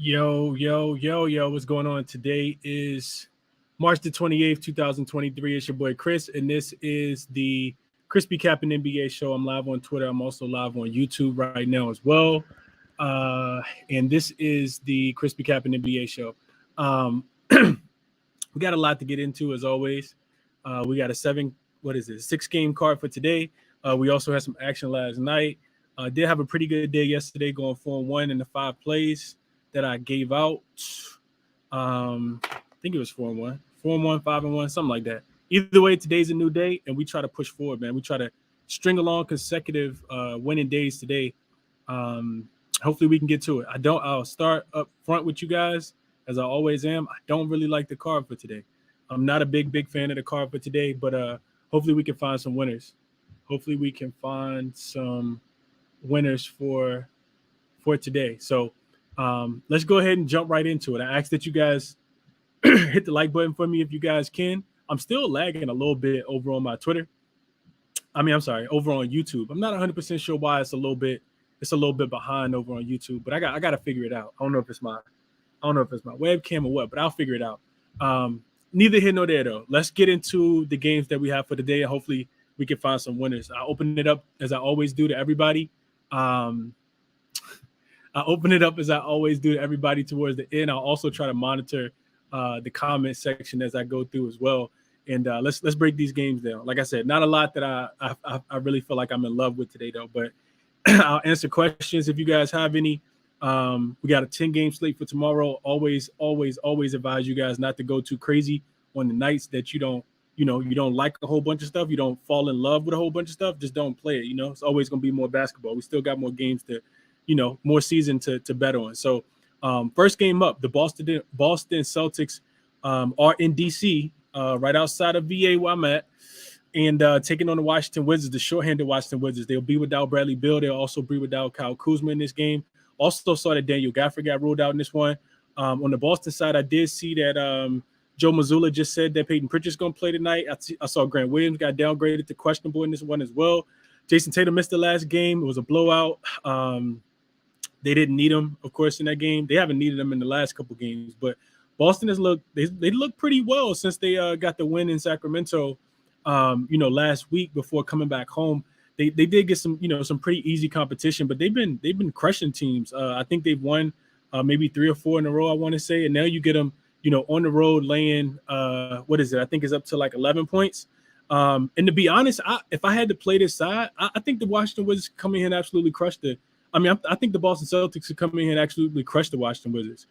Yo, what's going on? Today is March the 28th, 2023. It's your boy Chris, and this is the ChrisBeCappinn NBA show. I'm live on Twitter. I'm also live on YouTube right now as well. And this is the ChrisBeCappinn NBA show. We got a lot to get into as always. We got a 6-game card for today. We also had some action last night. Did have a pretty good day yesterday, going 4-1 in the 5 plays that I gave out. I think it was 4-1, 4-1, 5-1, something like that. Either way, today's a new day, and we try to push forward, man. We try to string along consecutive winning days today. Hopefully, we can get to it. I'll start up front with you guys, as I always am. I don't really like the card for today. I'm not a big fan of the card for today, but hopefully we can find some winners. Hopefully we can find some winners for today. So let's go ahead and jump right into it. I ask that you guys hit the like button for me if you guys can. I'm still lagging a little bit over on my Twitter. Over on YouTube. I'm not 100% sure why it's a little bit behind over on YouTube, but I got to figure it out. I don't know if it's my webcam or what, but I'll figure it out. Neither here nor there though. Let's get into the games that we have for today, and hopefully we can find some winners. I open it up as I always do to everybody. Towards the end. I'll also try to monitor the comment section as I go through as well. And let's break these games down. Like I said, not a lot that I really feel like I'm in love with today though, but I'll answer questions if you guys have any. We got a 10-game slate for tomorrow. Always advise you guys not to go too crazy on the nights that you don't like a whole bunch of stuff. You don't fall in love with a whole bunch of stuff. Just don't play it. It's always going to be more basketball. We still got more games more season to bet on. So first game up, the Boston Celtics are in DC, right outside of VA where I'm at, and taking on the Washington Wizards, the shorthanded Washington Wizards. They'll be without Bradley Beal. They'll also be without Kyle Kuzma in this game. Also saw that Daniel Gafford got ruled out in this one. On the Boston side, I did see that Joe Mazzulla just said that Peyton Pritchard's going to play tonight. I saw Grant Williams got downgraded to questionable in this one as well. Jason Tatum missed the last game. It was a blowout. They didn't need him, of course, in that game. They haven't needed him in the last couple games. But Boston has looked pretty well since they got the win in Sacramento, last week before coming back home. They did get some pretty easy competition, but they've been crushing teams. I think they've won maybe 3 or 4 in a row, I want to say. And now you get them, on the road laying, I think it's up to like 11 points. And to be honest, if I had to play this side, I think the Washington Wizards come in here and absolutely crush I think the Boston Celtics could come in here and absolutely crush the Washington Wizards.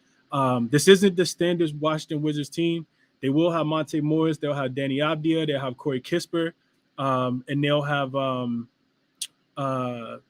This isn't the standard Washington Wizards team. They will have Monte Morris. They'll have Danny Avdia. They'll have Corey Kispert. And they'll have some of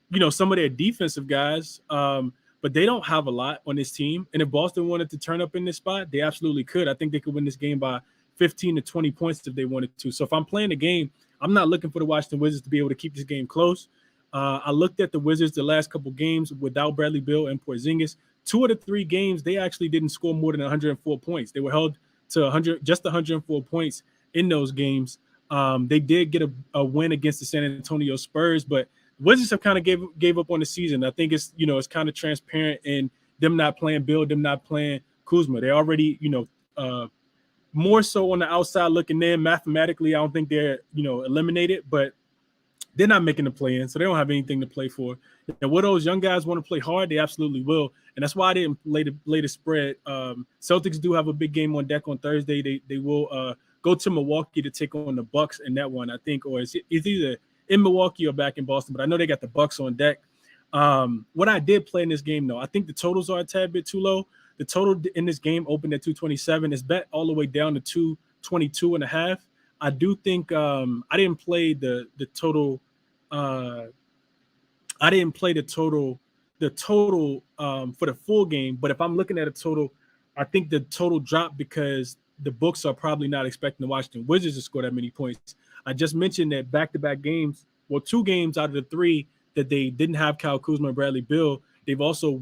their defensive guys, but they don't have a lot on this team. And if Boston wanted to turn up in this spot, they absolutely could. I think they could win this game by 15 to 20 points if they wanted to. So if I'm playing the game, I'm not looking for the Washington Wizards to be able to keep this game close. I looked at the Wizards the last couple games without Bradley Beal and Porzingis. 2 of the 3 games, they actually didn't score more than 104 points. They were held to 104 points in those games. They did get a win against the San Antonio Spurs, but Wizards have kind of gave up on the season. I think it's it's kind of transparent in them not playing Bill, them not playing Kuzma. They already more so on the outside looking in. Mathematically, I don't think they're eliminated, but they're not making the play-in, so they don't have anything to play for. And where those young guys want to play hard, they absolutely will. And that's why I didn't lay the spread. Celtics do have a big game on deck on Thursday. They will go to Milwaukee to take on the Bucks in that one, I think, or it's either in Milwaukee or back in Boston. But I know they got the Bucks on deck. What I did play in this game, though, I think the totals are a tad bit too low. The total in this game opened at 227. It's bet all the way down to 222.5. I do think I didn't play the total. I didn't play the total for the full game. But if I'm looking at a total, I think the total dropped because the books are probably not expecting the Washington Wizards to score that many points. I just mentioned that back-to-back games, 2 games out of the 3 that they didn't have Kyle Kuzma and Bradley Beal, they've also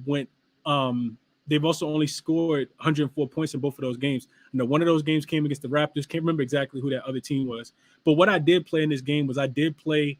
only scored 104 points in both of those games. One of those games came against the Raptors. Can't remember exactly who that other team was. But what I did play in this game was I did play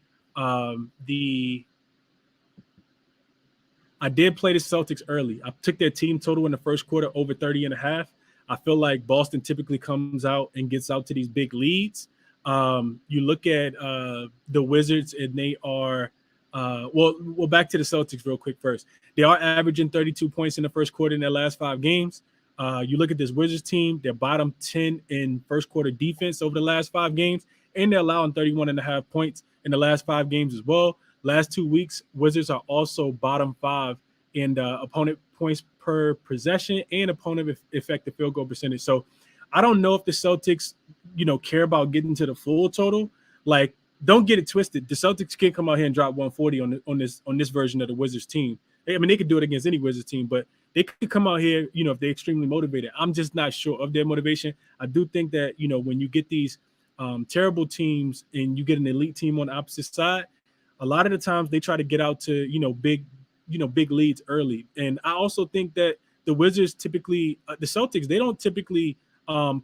I did play the Celtics early. I took their team total in the first quarter over 30.5. I feel like Boston typically comes out and gets out to these big leads. You look at the Wizards, and they are well, back to the Celtics real quick first. They are averaging 32 points in the first quarter in their last 5 games. You look at this Wizards team, they're bottom 10 in first quarter defense over the last 5 games, and they're allowing 31.5 points in the last 5 games as well. Last 2 weeks, Wizards are also bottom 5 in opponent points per possession and opponent effective field goal percentage. So I don't know if the Celtics, care about getting to the full total. Like, don't get it twisted. The Celtics can't come out here and drop 140 on this version of the Wizards team. I mean, they could do it against any Wizards team, but they could come out here, if they're extremely motivated. I'm just not sure of their motivation. I do think that, when you get these terrible teams and you get an elite team on the opposite side, a lot of the times they try to get out to, big leads early. And I also think that the Wizards typically, the Celtics, they don't typically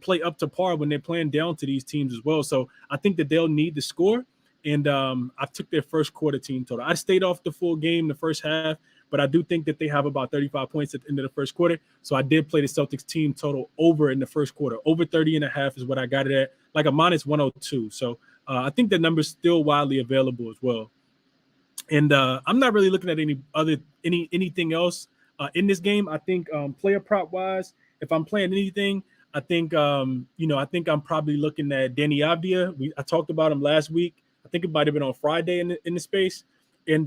play up to par when they're playing down to these teams as well. So I think that they'll need to score. And I took their first quarter team total. I stayed off the full game the first half, but I do think that they have about 35 points at the end of the first quarter. So I did play the Celtics team total over in the first quarter. Over 30.5 is what I got it at, like a minus 102. So I think that number is still widely available as well. And I'm not really looking at anything else in this game. I think player prop wise, if I'm playing anything, I think I think I'm probably looking at Danny Avdia. I talked about him last week. I think it might have been on Friday in the space. And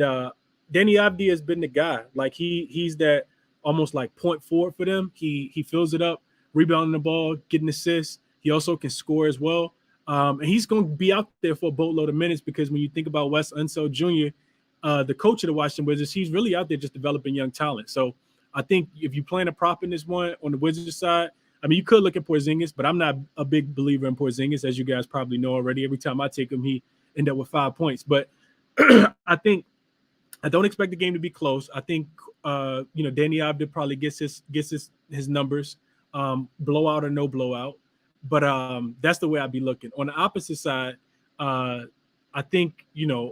Danny Avdia has been the guy. Like he's that almost like point forward for them. He fills it up, rebounding the ball, getting assists. He also can score as well. And he's going to be out there for a boatload of minutes because when you think about Wes Unseld Jr., the coach of the Washington Wizards, he's really out there just developing young talent. So I think if you plan a prop in this one on the Wizards side, I mean, you could look at Porzingis, but I'm not a big believer in Porzingis, as you guys probably know already. Every time I take him, he end up with 5 points. But I don't expect the game to be close. I think Danny Avdia probably gets his numbers, blowout or no blowout. But that's the way I'd be looking. On the opposite side, I think,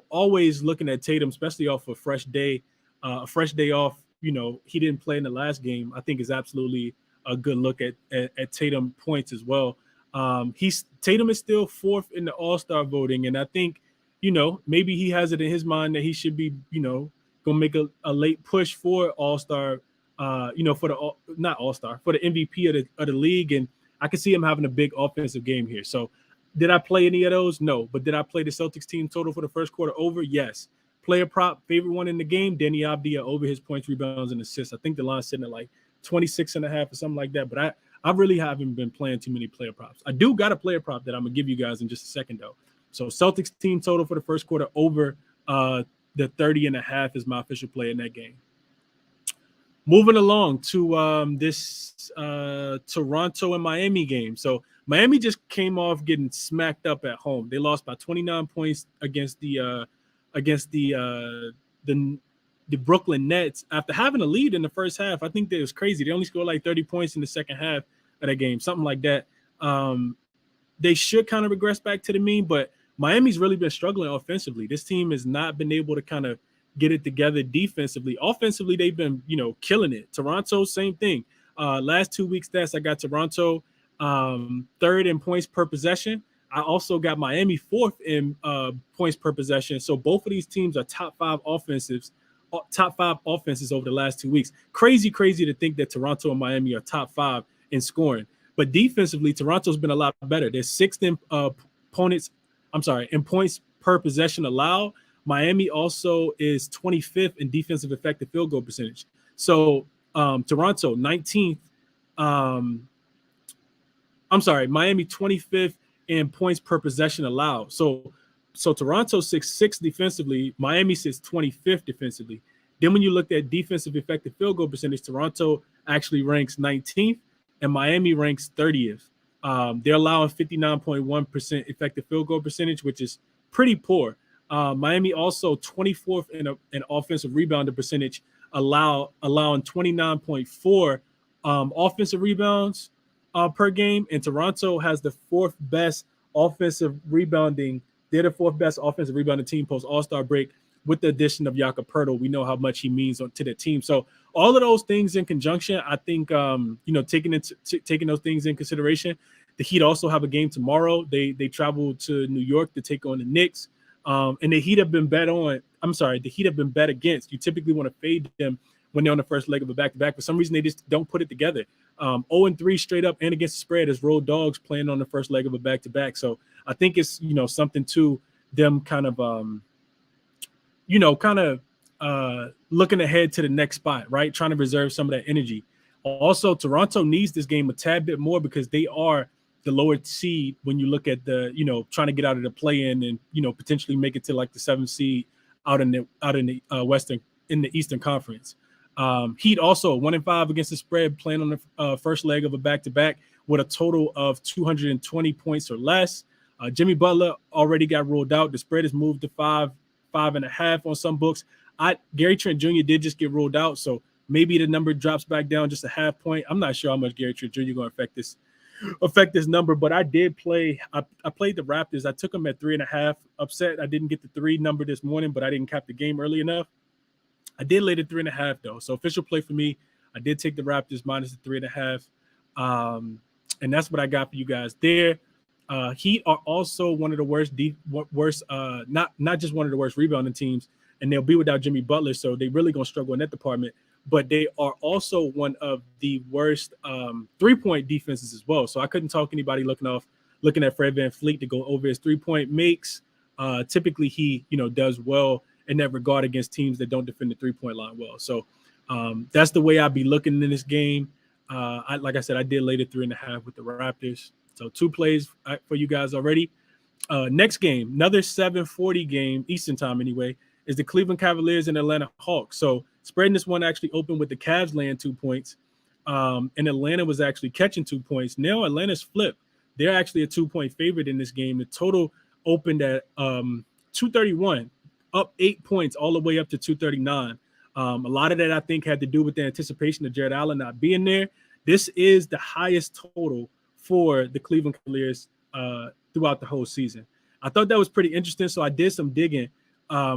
always looking at Tatum, especially off a fresh day off, he didn't play in the last game, I think is absolutely a good look at Tatum points as well. Tatum is still 4th in the All-Star voting. And I think, maybe he has it in his mind that he should be, going to make a late push for All-Star, for not All-Star, for the MVP of the league. And I can see him having a big offensive game here. So did I play any of those? No. But did I play the Celtics team total for the first quarter over? Yes. Player prop, favorite one in the game, Danny Avdia over his points, rebounds, and assists. I think the line's sitting at like 26.5 or something like that. But I really haven't been playing too many player props. I do got a player prop that I'm going to give you guys in just a second, though. So Celtics team total for the first quarter over the 30.5 is my official play in that game. Moving along to this Toronto and Miami game. So Miami just came off getting smacked up at home. They lost by 29 points against the Brooklyn Nets after having a lead in the first half. I think that was crazy. They only scored like 30 points in the second half of that game, something like that. They should kind of regress back to the mean, but Miami's really been struggling offensively. This team has not been able to kind of get it together defensively. Offensively, they've been, killing it. Toronto, same thing. Last 2 weeks stats, I got Toronto 3rd in points per possession. I also got Miami 4th in points per possession. So both of these teams are top 5 offenses over the last 2 weeks. Crazy to think that Toronto and Miami are top 5 in scoring. But defensively, Toronto's been a lot better. They're 6th in points per possession allowed. Miami also is 25th in defensive effective field goal percentage. So Toronto 19th. Miami 25th in points per possession allowed. So Toronto 6'6" defensively. Miami sits 25th defensively. Then when you look at defensive effective field goal percentage, Toronto actually ranks 19th and Miami ranks 30th. They're allowing 59.1% effective field goal percentage, which is pretty poor. Miami also 24th in offensive rebounding percentage, allowing 29.4 offensive rebounds per game. And Toronto has the 4th best offensive rebounding. They're the 4th best offensive rebounding team post All-Star break. with the addition of Jakob Poeltl, we know how much he means to the team. So all of those things in conjunction, I think, taking those things in consideration, the Heat also have a game tomorrow. They travel to New York to take on the Knicks. And the Heat have been bet against. You typically want to fade them when they're on the first leg of a back-to-back. For some reason, they just don't put it together. 0-3 straight up and against the spread as road dogs playing on the first leg of a back-to-back. So I think it's, something to them kind of, looking ahead to the next spot, right? Trying to reserve some of that energy. Also, Toronto needs this game a tad bit more because they are the lower seed when you look at the, trying to get out of the play-in and, potentially make it to like the 7th seed out in the Eastern Conference. Heat also 1-5 against the spread, playing on the first leg of a back-to-back with a total of 220 points or less. Jimmy Butler already got ruled out. The spread has moved to 5.5 on some books. Gary Trent Jr. did just get ruled out, so maybe the number drops back down just a half point. I'm not sure how much Gary Trent Jr. going to affect this number, but I did play. I played the Raptors. I took them at 3.5. Upset I didn't get the 3 number this morning, but I didn't cap the game early enough. I did lay the 3.5 though, so official play for me. I did take the Raptors minus the 3.5, and that's what I got for you guys there. Heat are also one of the worst, not just one of the worst rebounding teams, and they'll be without Jimmy Butler, so they're really gonna struggle in that department. But they are also one of the worst 3-point defenses as well. So I couldn't talk anybody looking at Fred VanVleet to go over his 3-point makes. Typically, he does well in that regard against teams that don't defend the 3-point line well. So that's the way I'd be looking in this game. Like I said, I did lay the 3.5 with the Raptors. So 2 plays for you guys already. Next game, another 7:40 game, Eastern time anyway, is the Cleveland Cavaliers and Atlanta Hawks. So spreading this one actually opened with the Cavs laying 2 points, and Atlanta was actually catching 2 points. Now Atlanta's flipped. They're actually a 2-point favorite in this game. The total opened at 231, up 8 points all the way up to 239. A lot of that, I think, had to do with the anticipation of Jared Allen not being there. This is the highest total for the Cleveland Cavaliers throughout the whole season. I thought that was pretty interesting, so I did some digging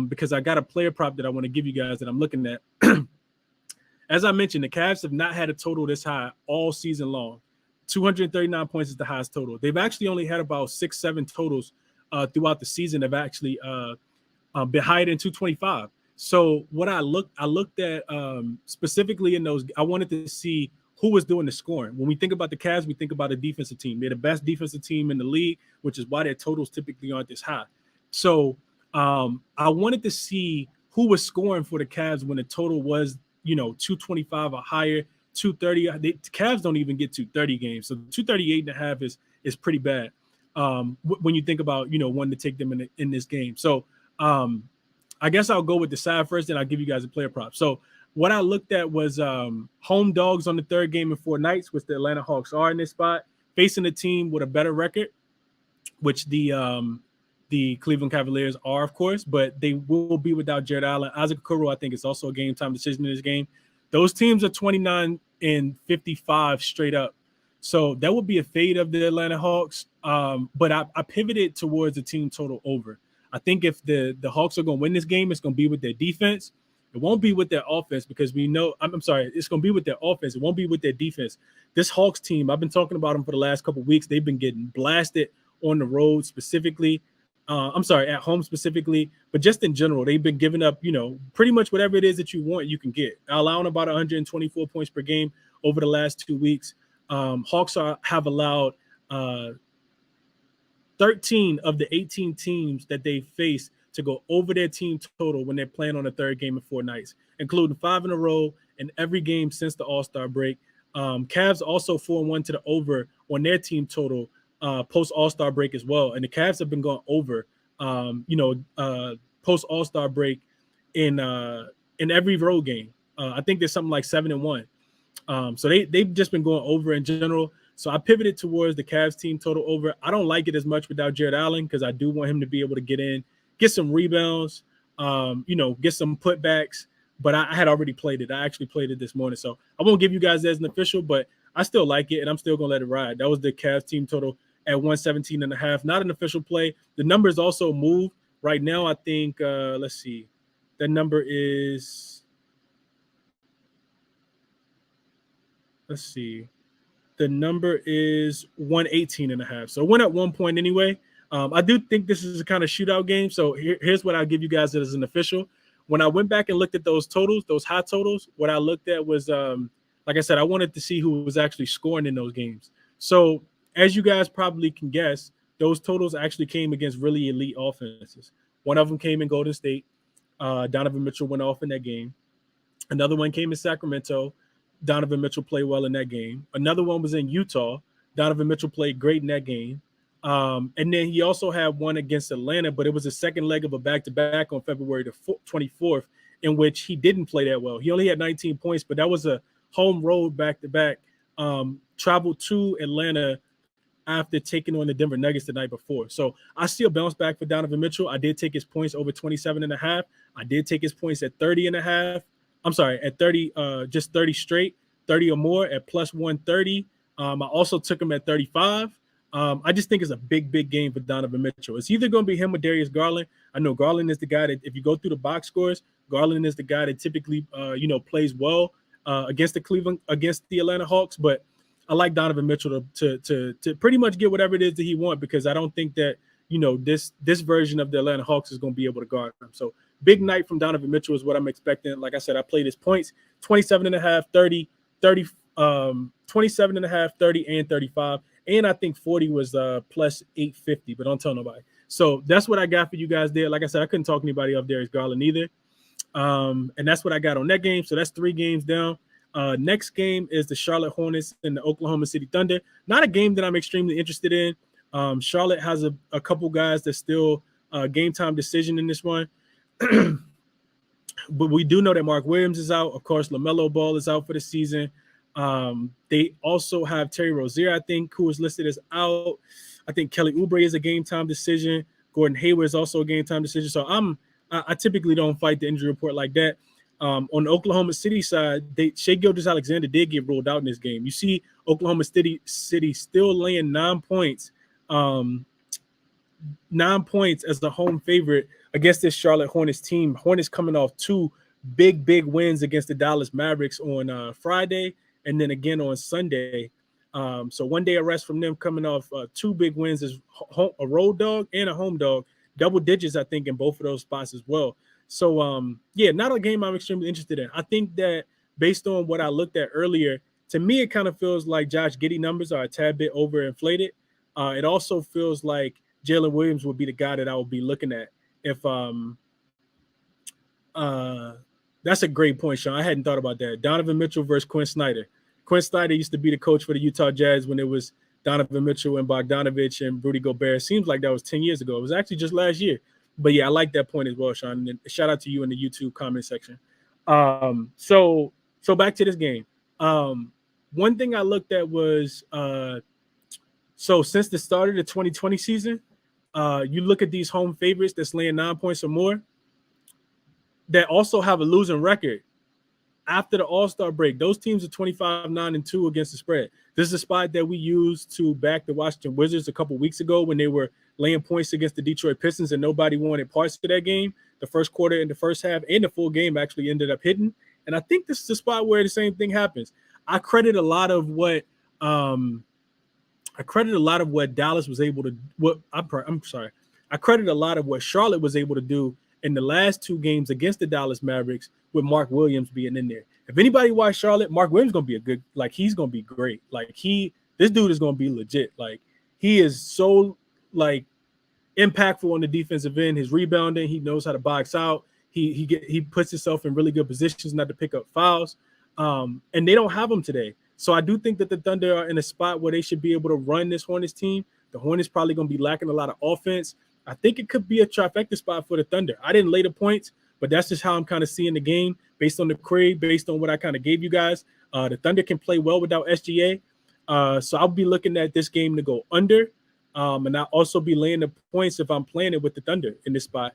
because I got a player prop that I want to give you guys that I'm looking at. As I mentioned, the Cavs have not had a total this high all season long. 239 points is the highest total. They've actually only had about 6-7 totals throughout the season. Have actually been higher than 225. So what I looked at specifically in those, I wanted to see who was doing the scoring. When we think about the Cavs, we think about a defensive team. They're the best defensive team in the league, which is why their totals typically aren't this high. So I wanted to see who was scoring for the Cavs when the total was, 225 or higher, 230. The Cavs don't even get 230 games. So 238.5 is pretty bad when you think about, wanting to take them in this game. So I guess I'll go with the side first, then I'll give you guys a player prop. So what I looked at was home dogs on the third game in 4 nights, which the Atlanta Hawks are in this spot, facing a team with a better record, which the Cleveland Cavaliers are, of course, but they will be without Jared Allen. Isaac Okoro, I think, is also a game-time decision in this game. Those teams are 29-55 straight up. So that would be a fade of the Atlanta Hawks, but I pivoted towards the team total over. I think if the Hawks are going to win this game, it's going to be with their defense. It won't be with their offense because we know – I'm sorry, it's going to be with their offense. It won't be with their defense. This Hawks team, I've been talking about them for the last couple of weeks. They've been getting blasted on the road specifically. At home specifically. But just in general, they've been giving up, pretty much whatever it is that you want, you can get. Allowing about 124 points per game over the last 2 weeks. Hawks have allowed 13 of the 18 teams that they face to go over their team total when they're playing on the third game in 4 nights, including 5 in a row in every game since the All-Star break. Cavs also 4-1 to the over on their team total post All-Star break as well. And the Cavs have been going over, post All-Star break in every road game. I think there's something like 7-1. So they've just been going over in general. So I pivoted towards the Cavs team total over. I don't like it as much without Jared Allen because I do want him to be able to get in, get some rebounds, get some putbacks. But I had already played it. I actually played it this morning. So I won't give you guys that as an official, but I still like it, and I'm still going to let it ride. That was the Cavs team total at 117.5. Not an official play. The numbers also move. Right now, I think, let's see. That number is, let's see. The number is 118.5. So it went up 1 point anyway. I do think this is a kind of shootout game. So here's what I'll give you guys as an official. When I went back and looked at those totals, those high totals, what I looked at was, like I said, I wanted to see who was actually scoring in those games. So as you guys probably can guess, those totals actually came against really elite offenses. One of them came in Golden State. Donovan Mitchell went off in that game. Another one came in Sacramento. Donovan Mitchell played well in that game. Another one was in Utah. Donovan Mitchell played great in that game. And then he also had one against Atlanta, but it was a second leg of a back-to-back on February the 24th, in which he didn't play that well. He only had 19 points, but that was a home road back-to-back. Traveled to Atlanta after taking on the Denver Nuggets the night before. So I still bounce back for Donovan Mitchell. I did take his points over 27.5. I did take his points at 30.5. I'm sorry, at 30, just 30 straight, 30 or more at plus 130. I also took him at 35. I just think it's a big game for Donovan Mitchell. It's either going to be him or Darius Garland. I know Garland is the guy that, if you go through the box scores, Garland is the guy that typically, plays well against the Atlanta Hawks. But I like Donovan Mitchell to pretty much get whatever it is that he wants, because I don't think that, this version of the Atlanta Hawks is going to be able to guard him. So big night from Donovan Mitchell is what I'm expecting. Like I said, I played his points, 27.5, 30, 27.5, 30, and 35. And I think 40 was plus 850, but don't tell nobody. So that's what I got for you guys there. Like I said, I couldn't talk anybody off Darius Garland either. And that's what I got on that game. So that's 3 games down. Next game is the Charlotte Hornets and the Oklahoma City Thunder. Not a game that I'm extremely interested in. Charlotte has a couple guys that still game time decision in this one. But we do know that Mark Williams is out. Of course, LaMelo Ball is out for the season. They also have Terry Rozier, I think, who is listed as out. I think Kelly Oubre is a game time decision. Gordon Hayward is also a game time decision. So I typically don't fight the injury report like that. On the Oklahoma City side, Shai Gilgeous-Alexander did get ruled out in this game. You see Oklahoma City still laying 9 points. 9 points as the home favorite against this Charlotte Hornets team. Hornets coming off 2 big wins against the Dallas Mavericks on Friday and then again on Sunday. So 1 day of rest from them, coming off 2 big wins as a road dog and a home dog. Double digits, I think, in both of those spots as well. So, not a game I'm extremely interested in. I think that based on what I looked at earlier, to me, it kind of feels like Josh Giddey numbers are a tad bit overinflated. It also feels like Jalen Williams would be the guy that I would be looking at. If that's a great point, Sean. I hadn't thought about that. Donovan Mitchell versus Quinn Snyder. Quinn Snyder used to be the coach for the Utah Jazz when it was Donovan Mitchell and Bogdanovich and Rudy Gobert. Seems like that was 10 years ago. It was actually just last year. But yeah, I like that point as well, Sean. And shout out to you in the YouTube comment section. So back to this game. One thing I looked at was so since the start of the 2020 season, you look at these home favorites that's laying 9 points or more that also have a losing record. After the All-Star break, those teams are 25-9-2 against the spread. This is a spot that we used to back the Washington Wizards a couple weeks ago when they were laying points against the Detroit Pistons and nobody wanted parts of that game. The first quarter and the first half and the full game actually ended up hitting. And I think this is the spot where the same thing happens. I credit a lot of what Dallas was able to I credit a lot of what Charlotte was able to do in the last 2 games against the Dallas Mavericks with Mark Williams being in there. If anybody watched Charlotte, Mark Williams is going to be a good, like, he's going to be great. Like, this dude is going to be legit. Like, he is so, like, impactful on the defensive end. His rebounding, he knows how to box out. He puts himself in really good positions not to pick up fouls. And they don't have him today. So I do think that the Thunder are in a spot where they should be able to run this Hornets team. The Hornets probably going to be lacking a lot of offense. I think it could be a trifecta spot for the Thunder. I didn't lay the points, but that's just how I'm kind of seeing the game based on the query, based on what I kind of gave you guys. The Thunder can play well without SGA. So I'll be looking at this game to go under. And I'll also be laying the points if I'm playing it with the Thunder in this spot.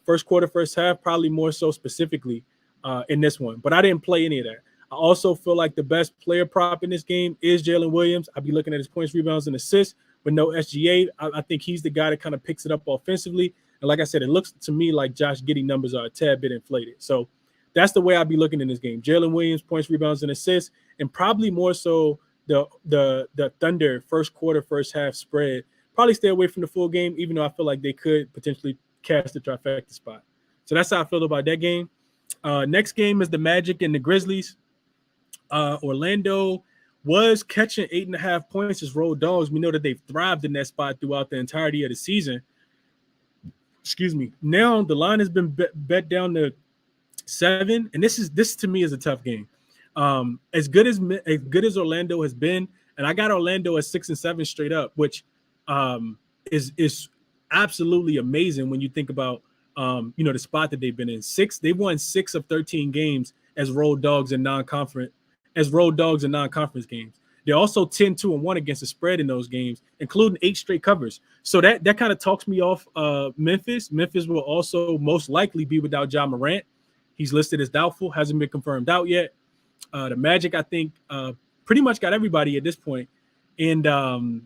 First quarter, first half, probably more so specifically in this one. But I didn't play any of that. I also feel like the best player prop in this game is Jalen Williams. I'll be looking at his points, rebounds, and assists with no SGA. I think he's the guy that kind of picks it up offensively. And like I said, it looks to me like Josh Giddey numbers are a tad bit inflated. So that's the way I'd be looking in this game. Jalen Williams, points, rebounds, and assists, and probably more so the Thunder first quarter, first half spread. Probably stay away from the full game, even though I feel like they could potentially cast the trifecta spot. So that's how I feel about that game. Next game is the Magic and the Grizzlies. Orlando was catching 8.5 points as road dogs. We know that they've thrived in that spot throughout the entirety of the season. Excuse me. Now the line has been bet down to 7, and this to me is a tough game. As good as Orlando has been, and I got Orlando at 6 and 7 straight up, which is absolutely amazing when you think about the spot that they've been in. They've won 6 of 13 games as road dogs in non-conference games. They're also 10-2-1 against the spread in those games, including 8 straight covers. So that kind of talks me off Memphis. Memphis will also most likely be without Ja Morant. He's listed as doubtful, hasn't been confirmed out yet. The Magic, I think, pretty much got everybody at this point. And the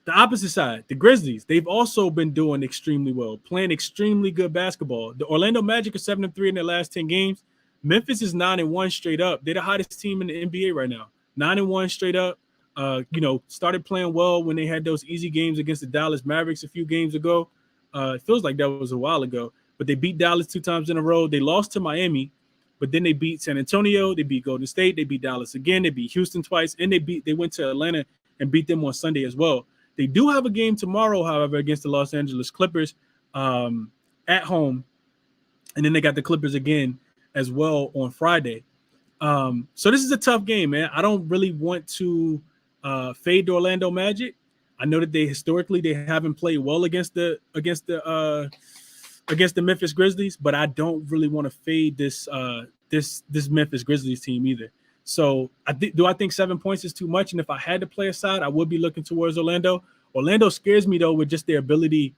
opposite side, the Grizzlies, they've also been doing extremely well, playing extremely good basketball. The Orlando Magic are 7-3 in their last 10 games. Memphis is 9-1 straight up. They're the hottest team in the NBA right now. 9-1 straight up. Started playing well when they had those easy games against the Dallas Mavericks a few games ago. It feels like that was a while ago. But they beat Dallas 2 times in a row. They lost to Miami, but then they beat San Antonio. They beat Golden State. They beat Dallas again. They beat Houston twice, and they went to Atlanta and beat them on Sunday as well. They do have a game tomorrow, however, against the Los Angeles Clippers at home, and then they got the Clippers again as well on Friday. So this is a tough game, man. I don't really want to fade the Orlando Magic. I know that they haven't played well against the Memphis Grizzlies, but I don't really want to fade this Memphis Grizzlies team either. So do I think 7 points is too much? And if I had to play a side, I would be looking towards Orlando. Orlando scares me though with just their ability.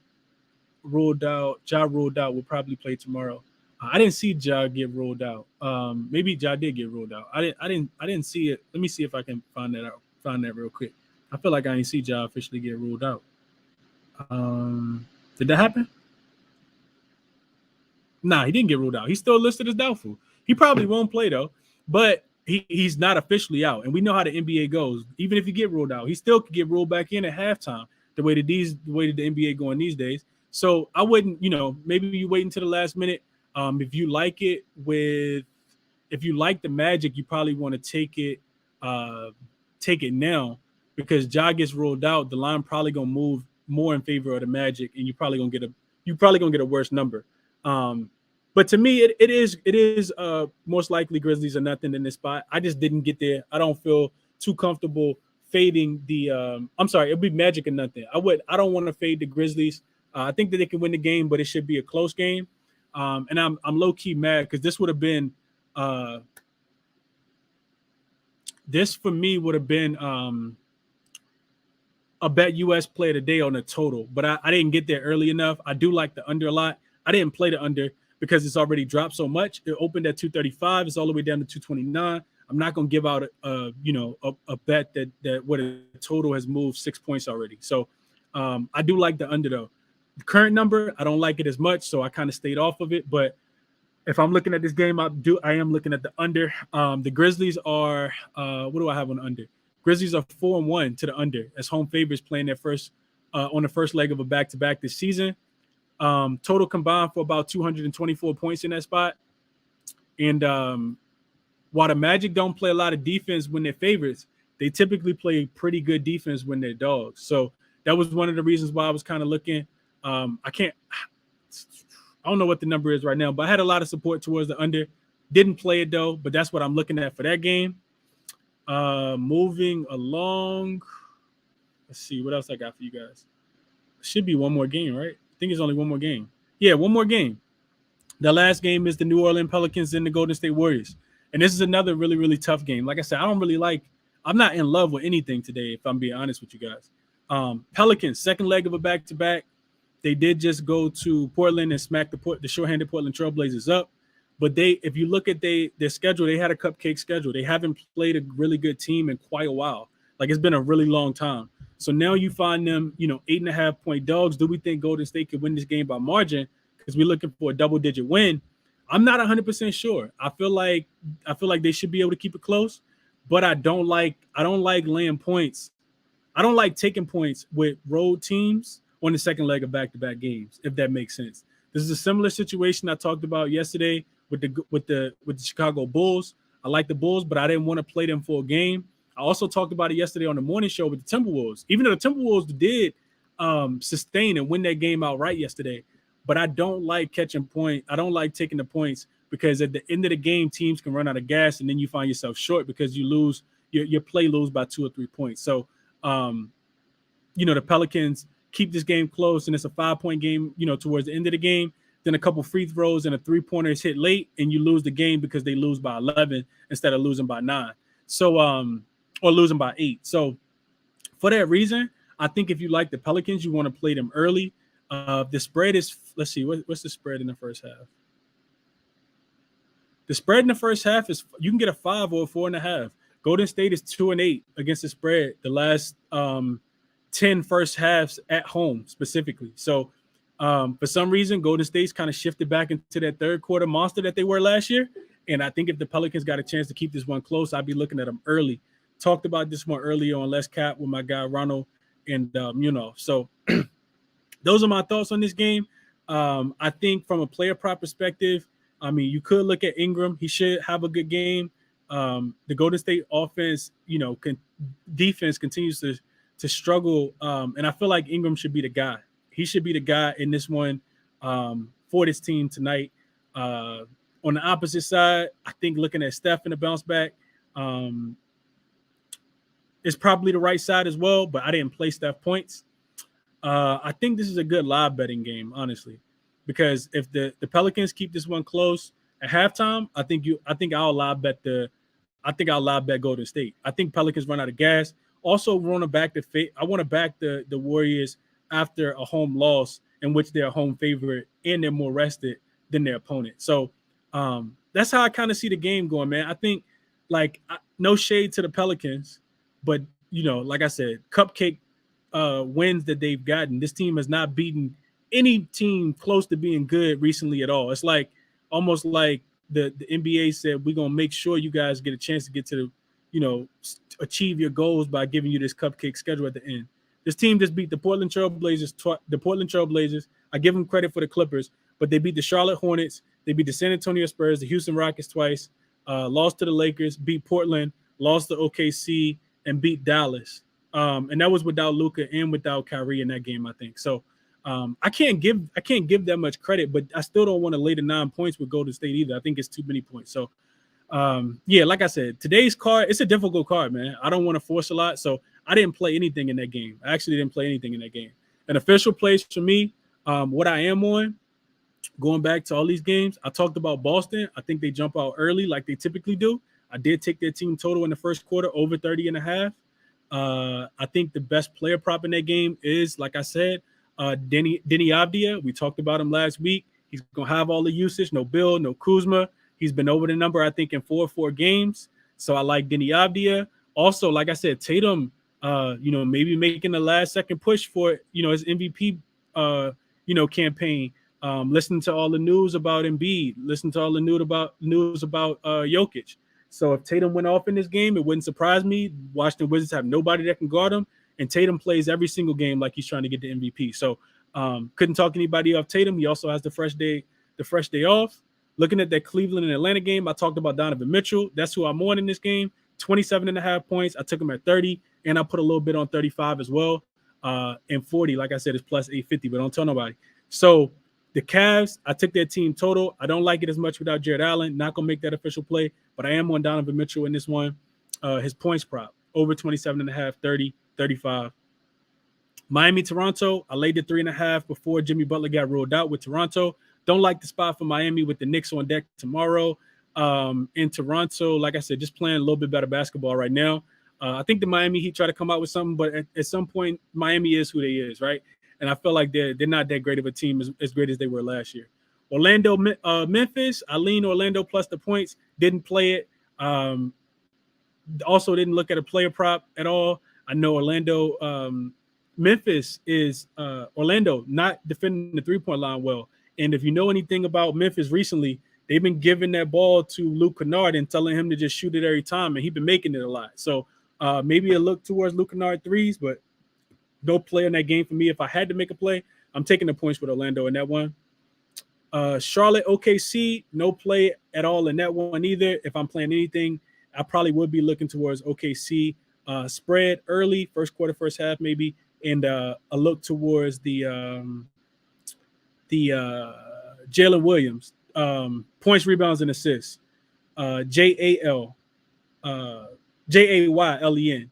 Ruled out. Will probably play tomorrow. I didn't see Ja get ruled out. Maybe Ja did get ruled out. I didn't see it. Let me see if I can find that real quick. I feel like I didn't see Ja officially get ruled out. Did that happen? Nah, he didn't get ruled out. He's still listed as doubtful. He probably won't play though, but he's not officially out. And we know how the NBA goes. Even if you get ruled out, he still could get ruled back in at halftime. The way that the NBA going these days. So I wouldn't, maybe you wait until the last minute. If you like the Magic, you probably want to take it now, because Ja gets ruled out. The line probably gonna move more in favor of the Magic, and you're probably gonna get a worse number. But to me, it is most likely Grizzlies or nothing in this spot. I just didn't get there. I don't feel too comfortable fading the. I'm sorry, it'll be Magic or nothing. I don't want to fade the Grizzlies. I think that they can win the game, but it should be a close game. And I'm low key mad because this would have been. This for me would have been a bet US play today on the total, but I didn't get there early enough. I do like the under a lot. I didn't play the under because it's already dropped so much. It opened at 235. It's all the way down to 229. I'm not going to give out a bet that what a total has moved 6 points already. So I do like the under though. The current number, I don't like it as much, so I kind of stayed off of it. But if I'm looking at this game, I am looking at the under. The Grizzlies are what do I have on the under? Grizzlies are 4-1 to the under as home favorites playing their first on the first leg of a back-to-back this season. Total combined for about 224 points in that spot. And while the Magic don't play a lot of defense when they're favorites, they typically play pretty good defense when they're dogs. So that was one of the reasons why I was kind of looking. I don't know what the number is right now, but I had a lot of support towards the under. Didn't play it though, but that's what I'm looking at for that game. Moving along. Let's see what else I got for you guys. Should be one more game, right? I think it's only one more game. Yeah, one more game. The last game is the New Orleans Pelicans and the Golden State Warriors. And this is another really, really tough game. Like I said, I'm not in love with anything today, if I'm being honest with you guys. Pelicans, second leg of a back-to-back. They did just go to Portland and smack the short-handed Portland Trailblazers up. But if you look at their schedule, they had a cupcake schedule. They haven't played a really good team in quite a while. Like, it's been a really long time. So now you find them, 8.5-point dogs. Do we think Golden State could win this game by margin? Because we're looking for a double-digit win. I'm not 100% sure. I feel like they should be able to keep it close, but I don't like laying points. I don't like taking points with road teams on the second leg of back-to-back games, if that makes sense. This is a similar situation I talked about yesterday with the Chicago Bulls. I like the Bulls, but I didn't want to play them for a game. I also talked about it yesterday on the morning show with the Timberwolves. Even though the Timberwolves did sustain and win that game outright yesterday, but I don't like catching point. I don't like taking the points because at the end of the game, teams can run out of gas, and then you find yourself short because you lose your play lose by 2 or 3 points. So, the Pelicans keep this game close, and it's a 5-point game, towards the end of the game. Then a couple free throws and a three-pointer is hit late, and you lose the game because they lose by 11 instead of losing by 9. So, or losing by 8. So, for that reason, I think if you like the Pelicans, you want to play them early. The spread is, let's see, what's the spread in the first half? The spread in the first half is, you can get a 5 or a 4.5. Golden State is 2-8 against the spread the last 10 first halves at home specifically. So for some reason, Golden State's kind of shifted back into that third quarter monster that they were last year. And I think if the Pelicans got a chance to keep this one close, I'd be looking at them early. Talked about this one earlier on Let's Cap with my guy Ronald. And, so those are my thoughts on this game. I think from a player prop perspective, you could look at Ingram. He should have a good game. The Golden State offense, defense continues to struggle. And I feel like Ingram should be the guy. He should be the guy in this one for this team tonight. On the opposite side, I think looking at Steph in the bounce back is probably the right side as well, but I didn't play Steph points. I think this is a good live betting game, honestly, because if the Pelicans keep this one close at halftime, I think I'll live bet Golden State. I think Pelicans run out of gas. Also, I want to back the Warriors after a home loss in which they're a home favorite and they're more rested than their opponent. So that's how I kind of see the game going, man. I think no shade to the Pelicans, but like I said, cupcake wins that they've gotten. This team has not beaten any team close to being good recently at all. It's almost like the NBA said, we're going to make sure you guys get a chance to get to achieve your goals by giving you this cupcake schedule at the end. This team just beat the Portland Trailblazers. I give them credit for the Clippers, but they beat the Charlotte Hornets. They beat the San Antonio Spurs, the Houston Rockets twice, lost to the Lakers, beat Portland, lost to OKC, and beat Dallas. And that was without Luka and without Kyrie in that game, I think. So I can't give that much credit, but I still don't want to lay the 9 points with Golden State either. I think it's too many points. So like I said, today's card, it's a difficult card, man. I don't want to force a lot. So I didn't play anything in that game. I actually didn't play anything in that game. An official place for me, what I am on, going back to all these games, I talked about Boston. I think they jump out early like they typically do. I did take their team total in the first quarter over 30.5. I think the best player prop in that game is, like I said, Denny Avdia. We talked about him last week. He's going to have all the usage. No Bill, no Kuzma. He's been over the number, I think, in 4 games. So I like Denny Avdia. Also, like I said, Tatum, maybe making the last second push for, his MVP, campaign. Listening to all the news about Embiid. Listen to all the news about Jokic. So if Tatum went off in this game, it wouldn't surprise me. Washington Wizards have nobody that can guard him, and Tatum plays every single game like he's trying to get the MVP. So couldn't talk anybody off Tatum. He also has the fresh day off. Looking at that Cleveland and Atlanta game, I talked about Donovan Mitchell. That's who I'm on in this game. 27.5 points. I took him at 30, and I put a little bit on 35 as well. And 40, like I said, is plus 850, but don't tell nobody. So the Cavs, I took their team total. I don't like it as much without Jared Allen. Not going to make that official play, but I am on Donovan Mitchell in this one. His points prop, over 27.5, 30, 35. Miami-Toronto, I laid the 3.5 before Jimmy Butler got ruled out with Toronto. Don't like the spot for Miami with the Knicks on deck tomorrow. In Toronto, like I said, just playing a little bit better basketball right now. I think the Miami Heat try to come out with something, but at some point, Miami is who they is, right? And I feel like they're not that great of a team as great as they were last year. Orlando, Memphis, I lean Orlando plus the points. Didn't play it. Also didn't look at a player prop at all. I know Memphis is Orlando not defending the 3-point line well. And if you know anything about Memphis recently, they've been giving that ball to Luke Kennard and telling him to just shoot it every time, and he's been making it a lot. So maybe a look towards Luke Kennard threes, but no play in that game for me. If I had to make a play, I'm taking the points with Orlando in that one. Charlotte, OKC, no play at all in that one either. If I'm playing anything, I probably would be looking towards OKC spread early, first quarter, first half maybe, and a look towards the Jalen Williams points, rebounds, and assists. JAL, JAYLEN.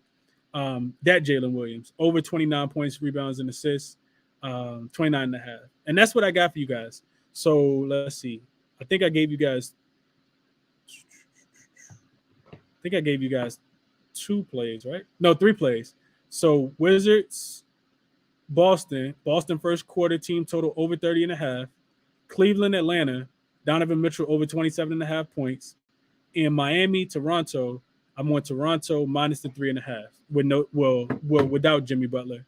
That Jalen Williams over 29 points, rebounds, and assists, 29 and a half. And that's what I got for you guys. So let's see. I think I gave you guys 2 plays, right? No, 3 plays. So Wizards, Boston first quarter team total over 30 and a half. Cleveland, Atlanta, Donovan Mitchell over 27 and a half points. In Miami, Toronto, I'm on Toronto minus the 3.5 without Jimmy Butler.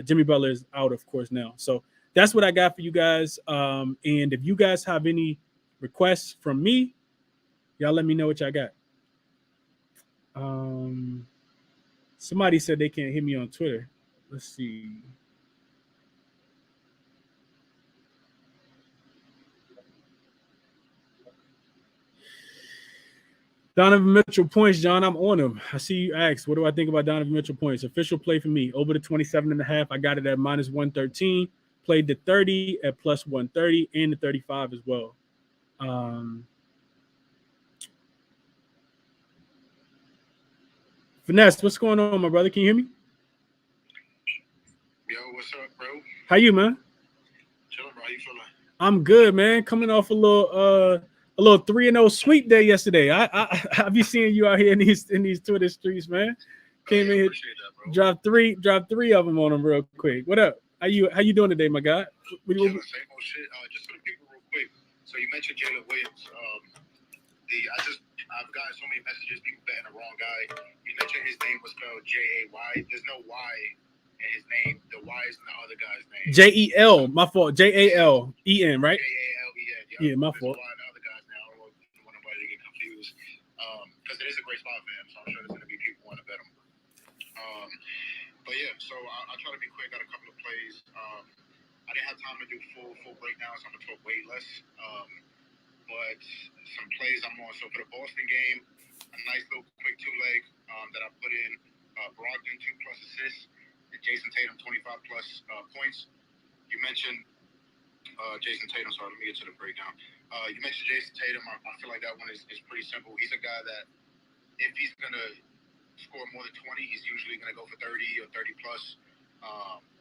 Jimmy Butler is out, of course, now. So that's what I got for you guys. And if you guys have any requests from me, y'all let me know what y'all got. Somebody said they can't hit me on Twitter. Let's see. Donovan Mitchell points, John. I'm on him. I see you asked, what do I think about Donovan Mitchell points? Official play for me. Over the 27.5. I got it at minus 113. Played the 30 at plus 130 and the 35 as well. Finesse, what's going on, my brother? Can you hear me? Yo, what's up, bro? How you, man? Chilling, bro. How you feeling? I'm good, man. Coming off a little 3-0 sweep day yesterday. I be seeing you out here in these Twitter streets, man. Came in here, dropped three of them on them real quick. What up? How you doing today, my guy? Same old shit. Just for the people, real quick. So you mentioned Jalen Williams. I've gotten so many messages, people betting the wrong guy. You mentioned his name was spelled J-A-Y. There's no Y in his name. The Y is in the other guy's name. J-E-L. My fault. J-A-L-E-N, right? J-A-L-E-N. Yeah, my fault. Y in the other guy's name. I don't want nobody to get confused. Because it is a great spot for him, so I'm sure there's going to be people who want to bet him. But yeah, so I'll try to be quick. Got a couple of plays. I didn't have time to do full breakdowns, so I'm going to talk way less. But some plays I'm on. So for the Boston game, a nice little quick 2-leg that I put in. Brogdon 2+ assists, and Jason Tatum 25+ points. You mentioned Jason Tatum. Sorry, let me get to the breakdown. You mentioned Jason Tatum. I feel like that one is pretty simple. He's a guy that if he's gonna score more than 20, he's usually gonna go for 30 or 30+.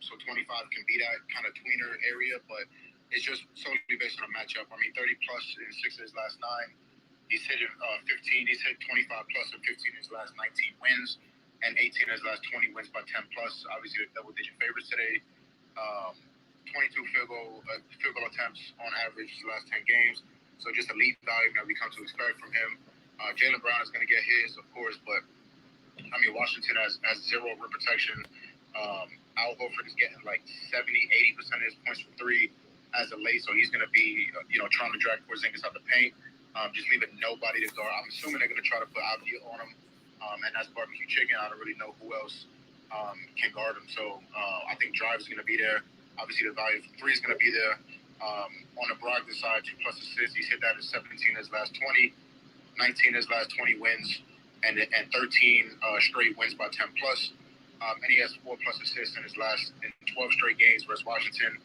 So 25 can be that kind of tweener area, but it's just solely based on a matchup. I mean, 30+ in 6 of his last 9. He's hit 15. He's hit 25+ in 15 of his last 19 wins, and 18 of his last 20 wins by 10+. Obviously, the double-digit favorites today. 22 field goal attempts on average the last 10 games. So just elite value that we come to expect from him. Jaylen Brown is going to get his, of course, but I mean, Washington has zero rim protection. Al Horford is getting like 70-80% of his points from 3 as a late, so he's going to be, trying to drag Porzingis out the paint, just leaving nobody to guard. I'm assuming they're going to try to put Avdija on him, and that's barbecue chicken. I don't really know who else can guard him. So I think Drive is going to be there. Obviously, the value from 3 is going to be there. On the Brogdon side, 2+ assists. He's hit that in 17 of his last 20, 19 of his last 20 wins, and 13 straight wins by 10+. And he has 4+ assists in 12 straight games versus Washington.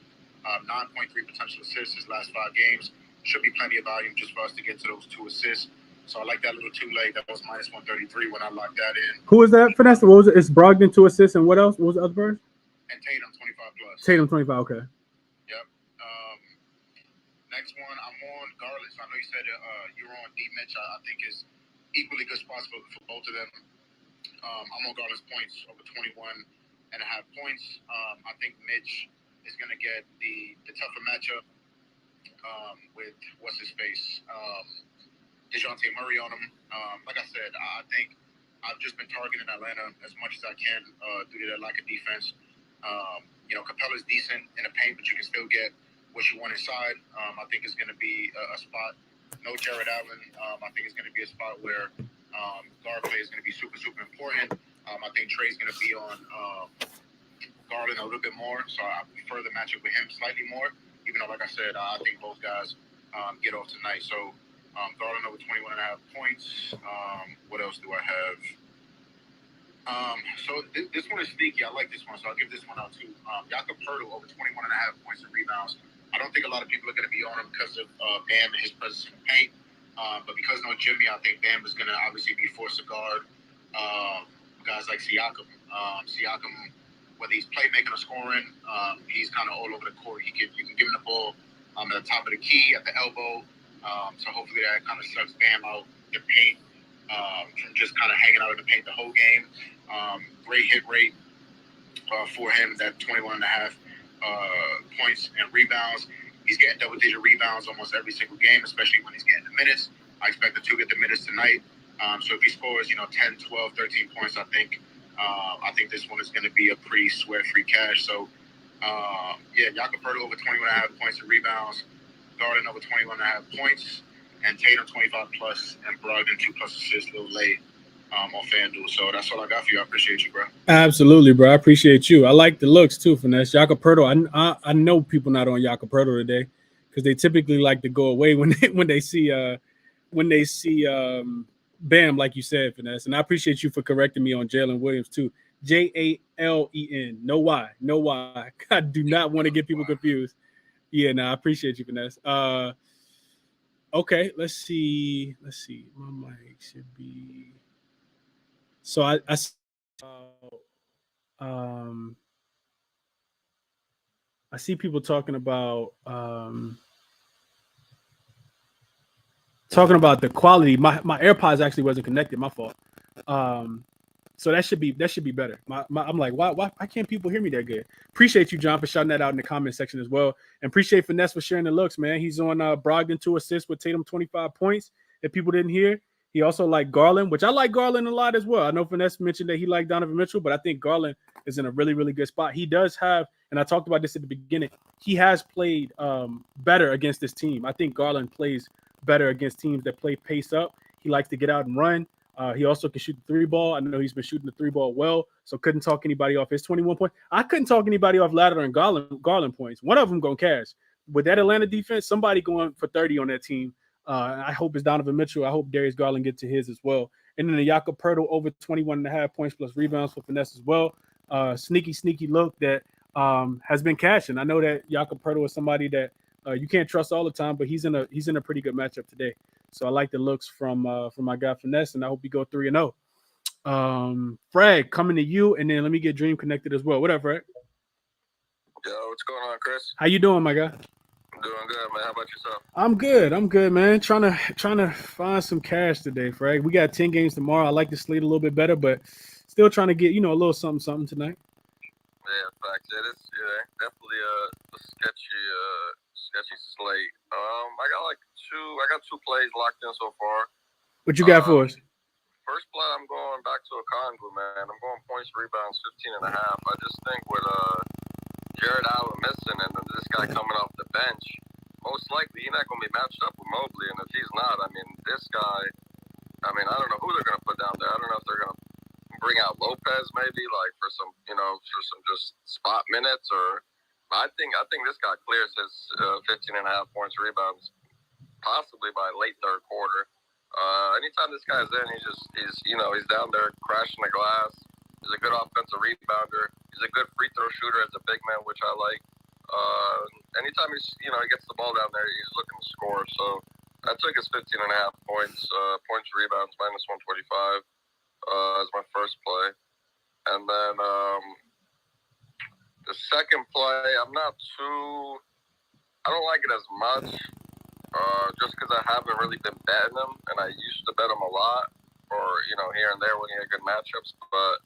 9.3 potential assists his last 5 games. Should be plenty of volume just for us to get to those 2 assists. So I like that little 2-leg. That was minus 133 when I locked that in. Who was that? Finesse? What was it? It's Brogdon 2 assists and what else? What was the other verse? And Tatum 25+. Tatum 25. Okay. Yep. Next one, I'm on Garland. I know you said you're on D. Mitch. I think is equally good spots for both of them. I'm on Garland's points over 21.5 points. I think Mitch is going to get the tougher matchup with what's his face, DeJounte Murray on him. Like I said, I think I've just been targeting Atlanta as much as I can due to their lack of defense. Capella's decent in the paint, but you can still get what you want inside. I think it's going to be a spot. No Jared Allen. I think it's going to be a spot where guard play is going to be super, super important. I think Trey's going to be on Garland a little bit more, so I prefer the matchup with him slightly more, even though, like I said, I think both guys get off tonight. So Garland over 21.5 points. What else do I have? So this one is sneaky. I like this one, so I'll give this one out too. Jakob Poeltl over 21.5 points and rebounds. I don't think a lot of people are going to be on him because of Bam and his presence in the paint. But because no Jimmy, I think Bam is going to obviously be forced to guard guys like Siakam. Siakam, whether he's playmaking or scoring, he's kind of all over the court. You can give him the ball at the top of the key, at the elbow. So hopefully that kind of sucks Bam out the paint from just kind of hanging out in the paint the whole game. Great hit rate for him, that 21.5 points and rebounds. He's getting double-digit rebounds almost every single game, especially when he's getting the minutes. I expect him to get the minutes tonight. So if he scores, 10, 12, 13 points, I think this one is going to be a pretty sweat-free cash. So, Jakob Poeltl over 21.5 points and rebounds, Garland over 21.5 points, and Tatum 25 plus, and Brogdon 2+ assists, a little late on FanDuel. So that's all I got for you. I appreciate you, bro. Absolutely, bro. I appreciate you. I like the looks too, Finesse. Jakob Poeltl. I know people not on Jakob Poeltl today because they typically like to go away when they see Bam, like you said, Finesse. And I appreciate you for correcting me on Jalen Williams too. Jalen. No Y. I do not want to get people confused. Yeah, no, I appreciate you, Finesse. Okay, let's see. My mic should be. So I see people talking about the quality. My AirPods actually wasn't connected. My fault. So that should be better. I'm like, why can't people hear me that good? Appreciate you, John, for shouting that out in the comment section as well. And appreciate Finesse for sharing the looks, man. He's on Brogdon 2 assists with Tatum 25 points. If people didn't hear, he also liked Garland, which I like Garland a lot as well. I know Finesse mentioned that he liked Donovan Mitchell, but I think Garland is in a really, really good spot. He does have, and I talked about this at the beginning, he has played better against this team. I think Garland plays better against teams that play pace up. He likes to get out and run. He also can shoot the 3-ball. I know he's been shooting the 3-ball well, so couldn't talk anybody off his 21 points. I couldn't talk anybody off Ladder and Garland points. One of them going to cash. With that Atlanta defense, somebody going for 30 on that team. I hope it's Donovan Mitchell. I hope Darius Garland gets to his as well. And then the Jakob Poeltl over 21.5 points plus rebounds for Finesse as well. Sneaky look that has been cashing. I know that Jakob Poeltl is somebody that you can't trust all the time, but he's in a pretty good matchup today. So I like the looks from my guy Finesse, and I hope you go 3-0. Fred, coming to you, and then let me get Dream connected as well. What up, Fred? Yo, what's going on, Chris? How you doing, my guy? I'm doing good, man. How about yourself? I'm good, man. Trying to find some cash today, Fred. We got 10 games tomorrow. I like the slate a little bit better, but still trying to get a little something tonight. Yeah, facts. It's definitely a sketchy slate. I got two plays locked in so far. What you got for us? First play, I'm going back to a Congo, man. I'm going points, rebounds, 15.5. I just think with Jared Allen missing and this guy coming off the bench, most likely he's not going to be matched up with Mobley. And if he's not, this guy, I don't know who they're going to put down there. I don't know if they're going to bring out Lopez maybe, like for some just spot minutes, or I think this guy clears his 15.5 points, rebounds, possibly by late third quarter. Anytime this guy's in, he's down there crashing the glass. He's a good offensive rebounder. He's a good free throw shooter as a big man, which I like. Anytime he gets the ball down there, he's looking to score. So I took his 15.5 points, rebounds, minus 125 as my first play. And then the second play, I don't like it as much. Just because I haven't really been betting him, and I used to bet him a lot, or here and there when he had good matchups. But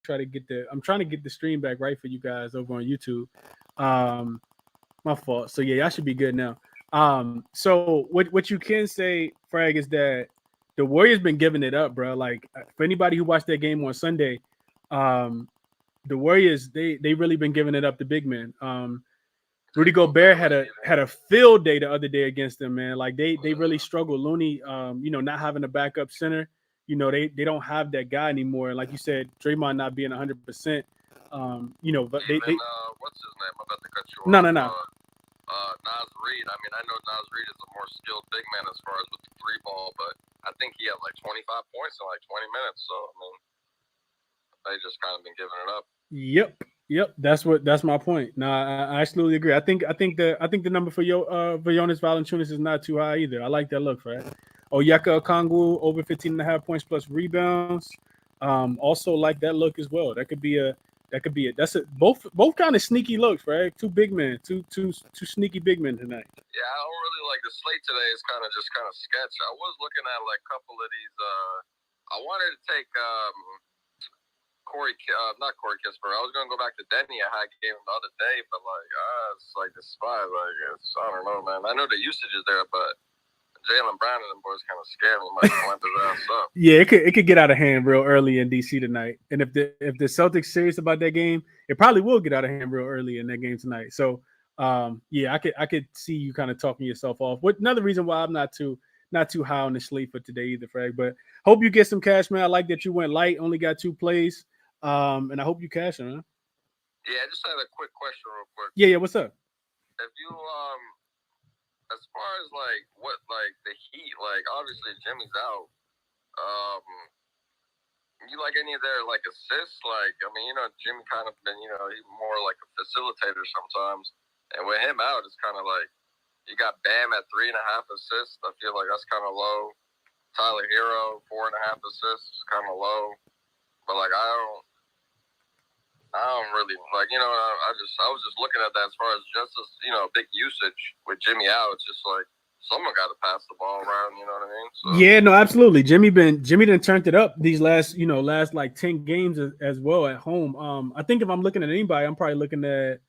I'm trying to get the stream back right for you guys over on YouTube. My fault. So yeah, y'all should be good now. So what you can say, Frag, is that the Warriors been giving it up, bro. Like for anybody who watched that game on Sunday, the Warriors they really been giving it up to big men. Rudy Gobert had a field day the other day against them, man. Like they really struggled. Looney, not having a backup center, they don't have that guy anymore. And like you said, Draymond not being 100%. But they what's his name? I'm about to cut you off. No. Nas Reed. I mean, I know Nas Reed is a more skilled big man as far as with the three ball, but I think he had like 25 points in like 20 minutes. So I mean, they just kind of been giving it up. Yep. That's my point. No, I absolutely agree. I think the number for Jonas Valanciunas is not too high either. I like that look, right? Onyeka Okongwu over 15.5 points plus rebounds. Also like that look as well. That could be both kind of sneaky looks, right? Two big men, two sneaky big men tonight. Yeah, I don't really like the slate today. It's kind of sketch. I was looking at like a couple of these. I wanted to take not Corey Kispert. I was gonna go back to Denny. I had game the other day, but it's like the spy. Like I don't know, man. I know the usage is there, but Jaylen Brown and them boys kind of scared me. Might clamp his ass up. Yeah, it could get out of hand real early in DC tonight. And if the Celtics serious about that game, it probably will get out of hand real early in that game tonight. So I could see you kind of talking yourself off. What another reason why I'm not too high on the slate for today either, Frag. But hope you get some cash, man. I like that you went light, only got 2 plays. And I hope you cash it, man. Yeah, I just had a quick question real quick. Yeah, what's up? If you as far as like the Heat, like obviously Jimmy's out. You like any of their like assists? Like I mean, Jimmy kind of been he's more like a facilitator sometimes, and with him out, it's kind of like you got Bam at 3.5 assists. I feel like that's kind of low. Tyler Hero 4.5 assists, kind of low. But like I don't really like I was just looking at that as far as just as big usage with Jimmy out. It's just like someone got to pass the ball around. You know what I mean? So. Yeah, no, absolutely. Jimmy done turned it up these last like 10 games as well at home. I think if I'm looking at anybody, I'm probably looking at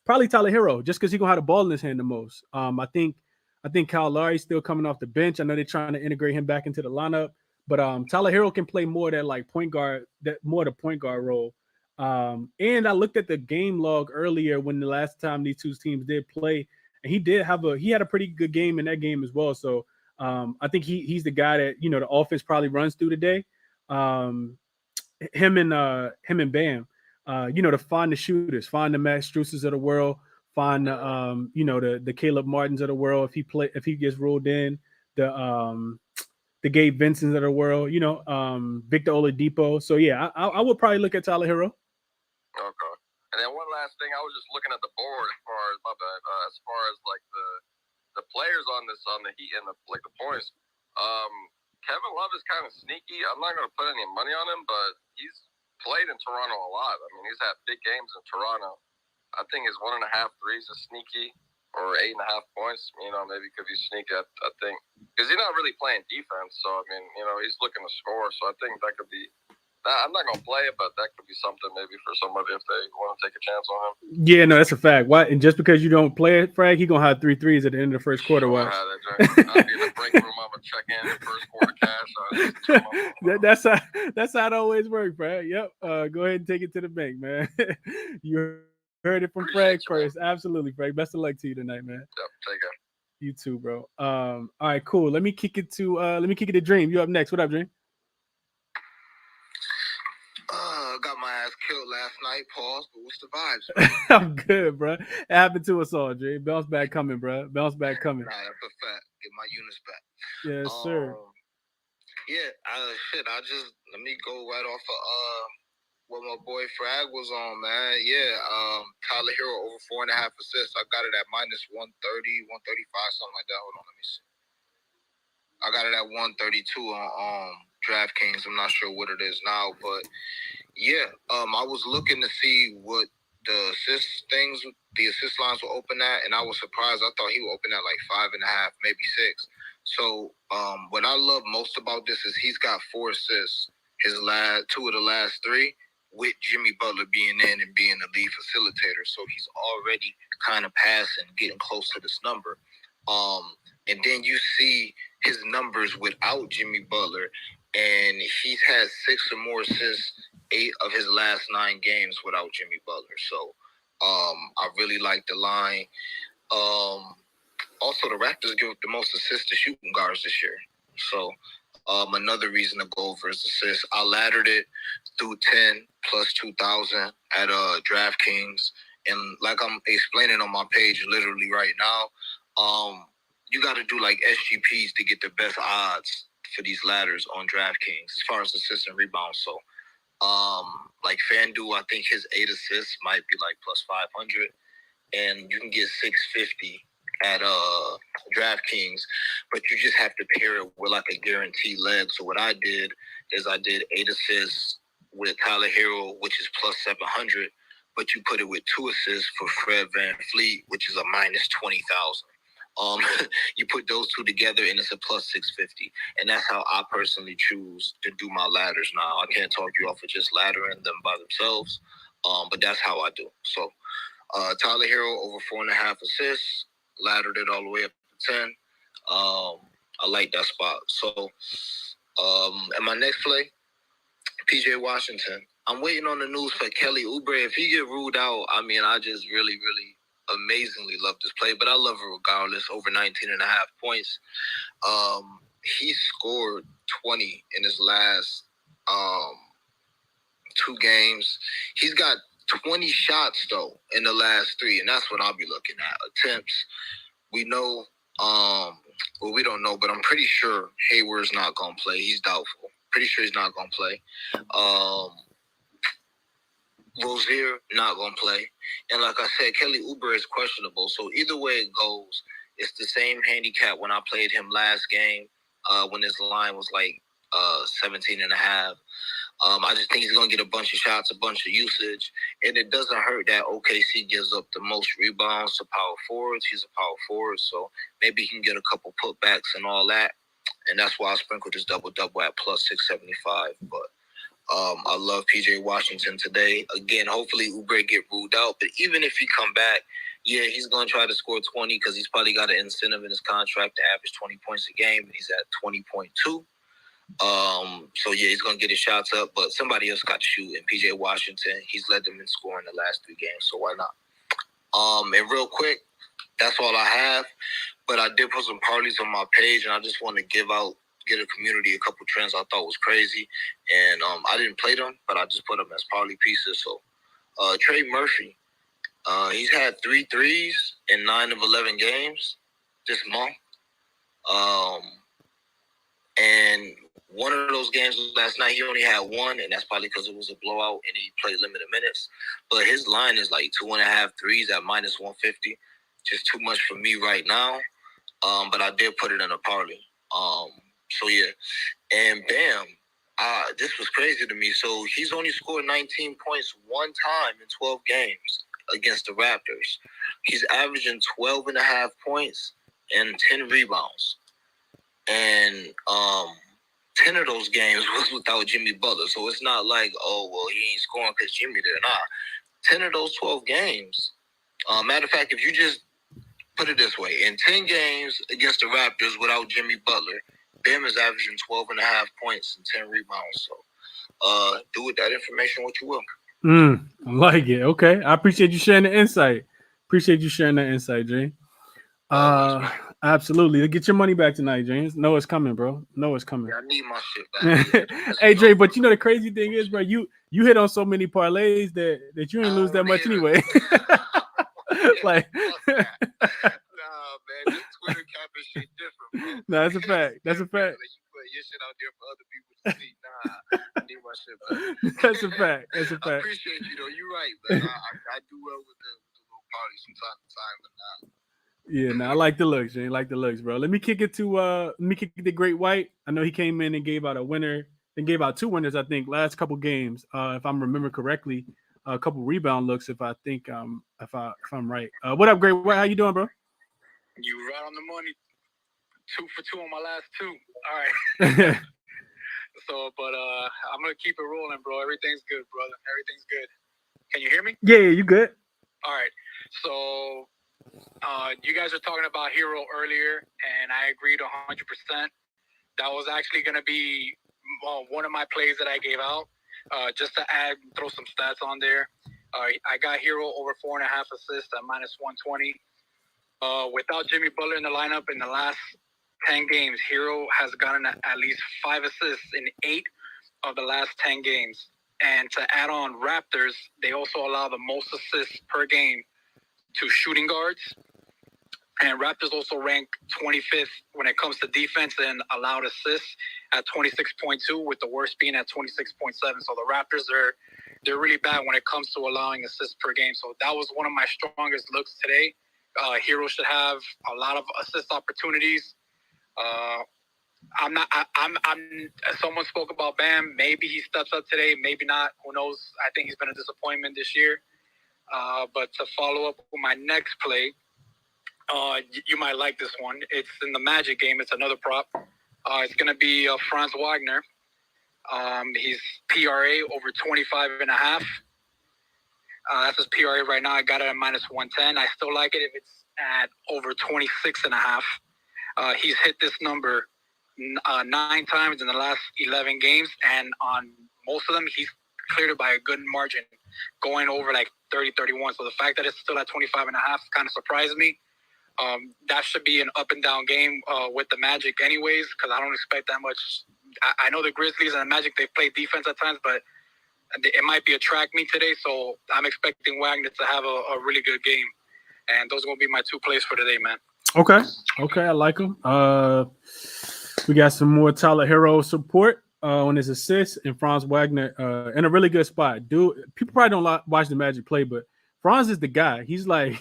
Tyler Hero just because he gonna have the ball in his hand the most. I think Kyle Lowry's still coming off the bench. I know they're trying to integrate him back into the lineup, but Tyler Hero can play more that like point guard, the point guard role. And I looked at the game log earlier when the last time these two teams did play, and he had a pretty good game in that game as well. So I think he's the guy that the offense probably runs through today. Him and Bam, to find the shooters, find the Max Struses of the world, find the Caleb Martins of the world if he gets ruled in, the Gabe Vincents of the world, Victor Oladipo. So yeah, I would probably look at Tyler Hero. Okay. And then one last thing, I was just looking at the board as far as like the players on the Heat and the points. Kevin Love is kind of sneaky. I'm not going to put any money on him, but he's played in Toronto a lot. I mean, he's had big games in Toronto. I think his 1.5 threes is sneaky, or 8.5 points. Maybe could be sneaky. I think because he's not really playing defense. So I mean, he's looking to score. So I think that could be. I'm not going to play it, but that could be something maybe for somebody if they want to take a chance on him. Yeah, no, that's a fact. Why? And just because you don't play it, Frag, he going to have 3 threes at the end of the first quarter. I'll be in the break room. I'm going to check in the first quarter cash. That's how it always works, Frag. Yep. Go ahead and take it to the bank, man. You heard it from Frag first. Man. Absolutely, Frag. Best of luck to you tonight, man. Yep, take care. You too, bro. All right, cool. Let me kick it to Dream. You up next. What up, Dream? Got my ass killed last night. Pause. But what's the vibes? I'm good, bro. It happened to us all, Dream. Bounce back coming, bro. Bounce back coming. Nah, that's a fact. Get my units back. Yes, sir. Yeah, let me go right off of what my boy Frag was on, man. Yeah, Tyler Hero over 4.5 assists. I got it at minus 130, 135, something like that. Hold on, let me see. I got it at 132 on DraftKings. I'm not sure what it is now, but yeah, I was looking to see what the assist lines were open at, and I was surprised. I thought he would open at like 5.5, maybe 6. So what I love most about this is he's got 4 assists. His 2 of the last 3 with Jimmy Butler being in and being the lead facilitator. So he's already kind of passing, getting close to this number. And then you see his numbers without Jimmy Butler, and he's had 6 or more assists 8 of his last 9 games without Jimmy Butler. So I really like the line. Also, the Raptors give up the most assists to shooting guards this year. So another reason to go over is assists. I laddered it through 10 plus 2,000 at DraftKings. And like I'm explaining on my page literally right now, you got to do like SGPs to get the best odds for these ladders on DraftKings as far as assists and rebounds. So like FanDuel, I think his 8 assists might be like plus 500, and you can get 650 at DraftKings, but you just have to pair it with like a guaranteed leg. So what I did is I did 8 assists with Tyler Hero, which is plus 700, but you put it with 2 assists for Fred VanVleet, which is a minus 20,000. You put those 2 together and it's a plus 650, and that's how I personally choose to do my ladders now. I can't talk you off of just laddering them by themselves, but that's how I do. So Tyler Hero over 4.5 assists, laddered it all the way up to 10. I like that spot. So and my next play, PJ Washington. I'm waiting on the news for Kelly Oubre. If he get ruled out, I mean, I just really amazingly love this play, but I love it regardless. Over 19.5 points. He scored 20 in his last 2 games. He's got 20 shots though in the last 3, and that's what I'll be looking at. Attempts, we know, well, we don't know, but I'm pretty sure Hayward's not gonna play. He's doubtful. Pretty sure he's not gonna play. Rozier not gonna play, and like I said, Kelly Oubre is questionable. So either way it goes, it's the same handicap when I played him last game, when his line was like 17.5. I just think he's going to get a bunch of shots, a bunch of usage, and it doesn't hurt that OKC gives up the most rebounds to power forwards. He's a power forward, so maybe he can get a couple putbacks and all that, and that's why I sprinkled his double-double at plus 675. But I love PJ Washington today. Again, hopefully Oubre get ruled out, but even if he come back, yeah, he's going to try to score 20 because he's probably got an incentive in his contract to average 20 points a game, and he's at 20.2. So yeah, he's gonna get his shots up, but somebody else got to shoot. And PJ Washington, he's led them in scoring the last 3 games, so why not? And real quick, that's all I have. But I did put some parlays on my page, and I just want to get the community a couple trends I thought was crazy. And I didn't play them, but I just put them as parlay pieces. So Trey Murphy, he's had 3 threes in 9 of 11 games this month. And one of those games last night, he only had 1, and that's probably because it was a blowout and he played limited minutes. But his line is like 2.5 threes at minus 150. Just too much for me right now. But I did put it in a parlay. So yeah. And bam, this was crazy to me. So he's only scored 19 points 1 time in 12 games against the Raptors. He's averaging 12.5 points and 10 rebounds. And 10 of those games was without Jimmy Butler. So it's not like, oh, well, he ain't scoring because Jimmy did. Nah, 10 of those 12 games. Matter of fact, if you just put it this way, in 10 games against the Raptors without Jimmy Butler, Bam is averaging 12.5 points and 10 rebounds. So do with that information what you will. I like it. Okay. I appreciate you sharing the insight. Jay. Absolutely. Get your money back tonight, James. Know it's coming, bro. Know it's coming. Yeah, I need my shit back. Hey, Dre, but you know the crazy thing is, bro, you hit on so many parlays that you didn't lose that much anyway. Like, nah, man, this Twitter cap is shit different, bro. No, that's a fact. That's a fact. You put your shit out there for other people to see. Nah, I need my shit back. That's a fact. That's a I fact. appreciate you, though. You're right, man. I do well with the little parties from time to time, but nah. Yeah, I like the looks, Jay. Like the looks, bro. Let me kick it to Great White. I know he came in and gave out a winner, then gave out 2 winners, I think, last couple games. If I'm remember correctly, a couple rebound looks. If I'm right. What up, Great White? How you doing, bro? You right on the money. 2 for 2 on my last 2. All right. but I'm gonna keep it rolling, bro. Everything's good, brother. Everything's good. Can you hear me? Yeah, you good? All right. So, you guys were talking about Hero earlier, and I agreed 100%. That was actually gonna be one of my plays that I gave out. Just to throw some stats on there. I got Hero over 4.5 assists at -120. Without Jimmy Butler in the lineup in the last 10 games, Hero has gotten at least 5 assists in 8 of the last 10 games. And to add on Raptors, they also allow the most assists per game to shooting guards. And Raptors also rank 25th when it comes to defense and allowed assists at 26.2, with the worst being at 26.7. So the Raptors they're really bad when it comes to allowing assists per game. So that was one of my strongest looks today. Hero should have a lot of assist opportunities. Someone spoke about Bam. Maybe he steps up today. Maybe not. Who knows? I think he's been a disappointment this year. But to follow up with my next play, you might like this one. It's in the Magic game. It's another prop. It's going to be Franz Wagner. He's PRA over 25.5. That's his PRA right now. I got it at -110. I still like it if it's at over 26.5. He's hit this number 9 times in the last 11 games, and on most of them, he's cleared it by a good margin, going over like 30-31. So the fact that it's still at 25.5 kind of surprised me. That should be an up and down game with the Magic anyways, because I don't expect that much. I know the Grizzlies and the Magic, they play defense at times, but it might be a track meet today, so I'm expecting Wagner to have a really good game. And those are going to be my 2 plays for today, man. Okay, I like them. We got some more Tyler Hero support on his assists, and Franz Wagner in a really good spot. Dude, people probably don't watch the Magic play, but Franz is the guy. He's like,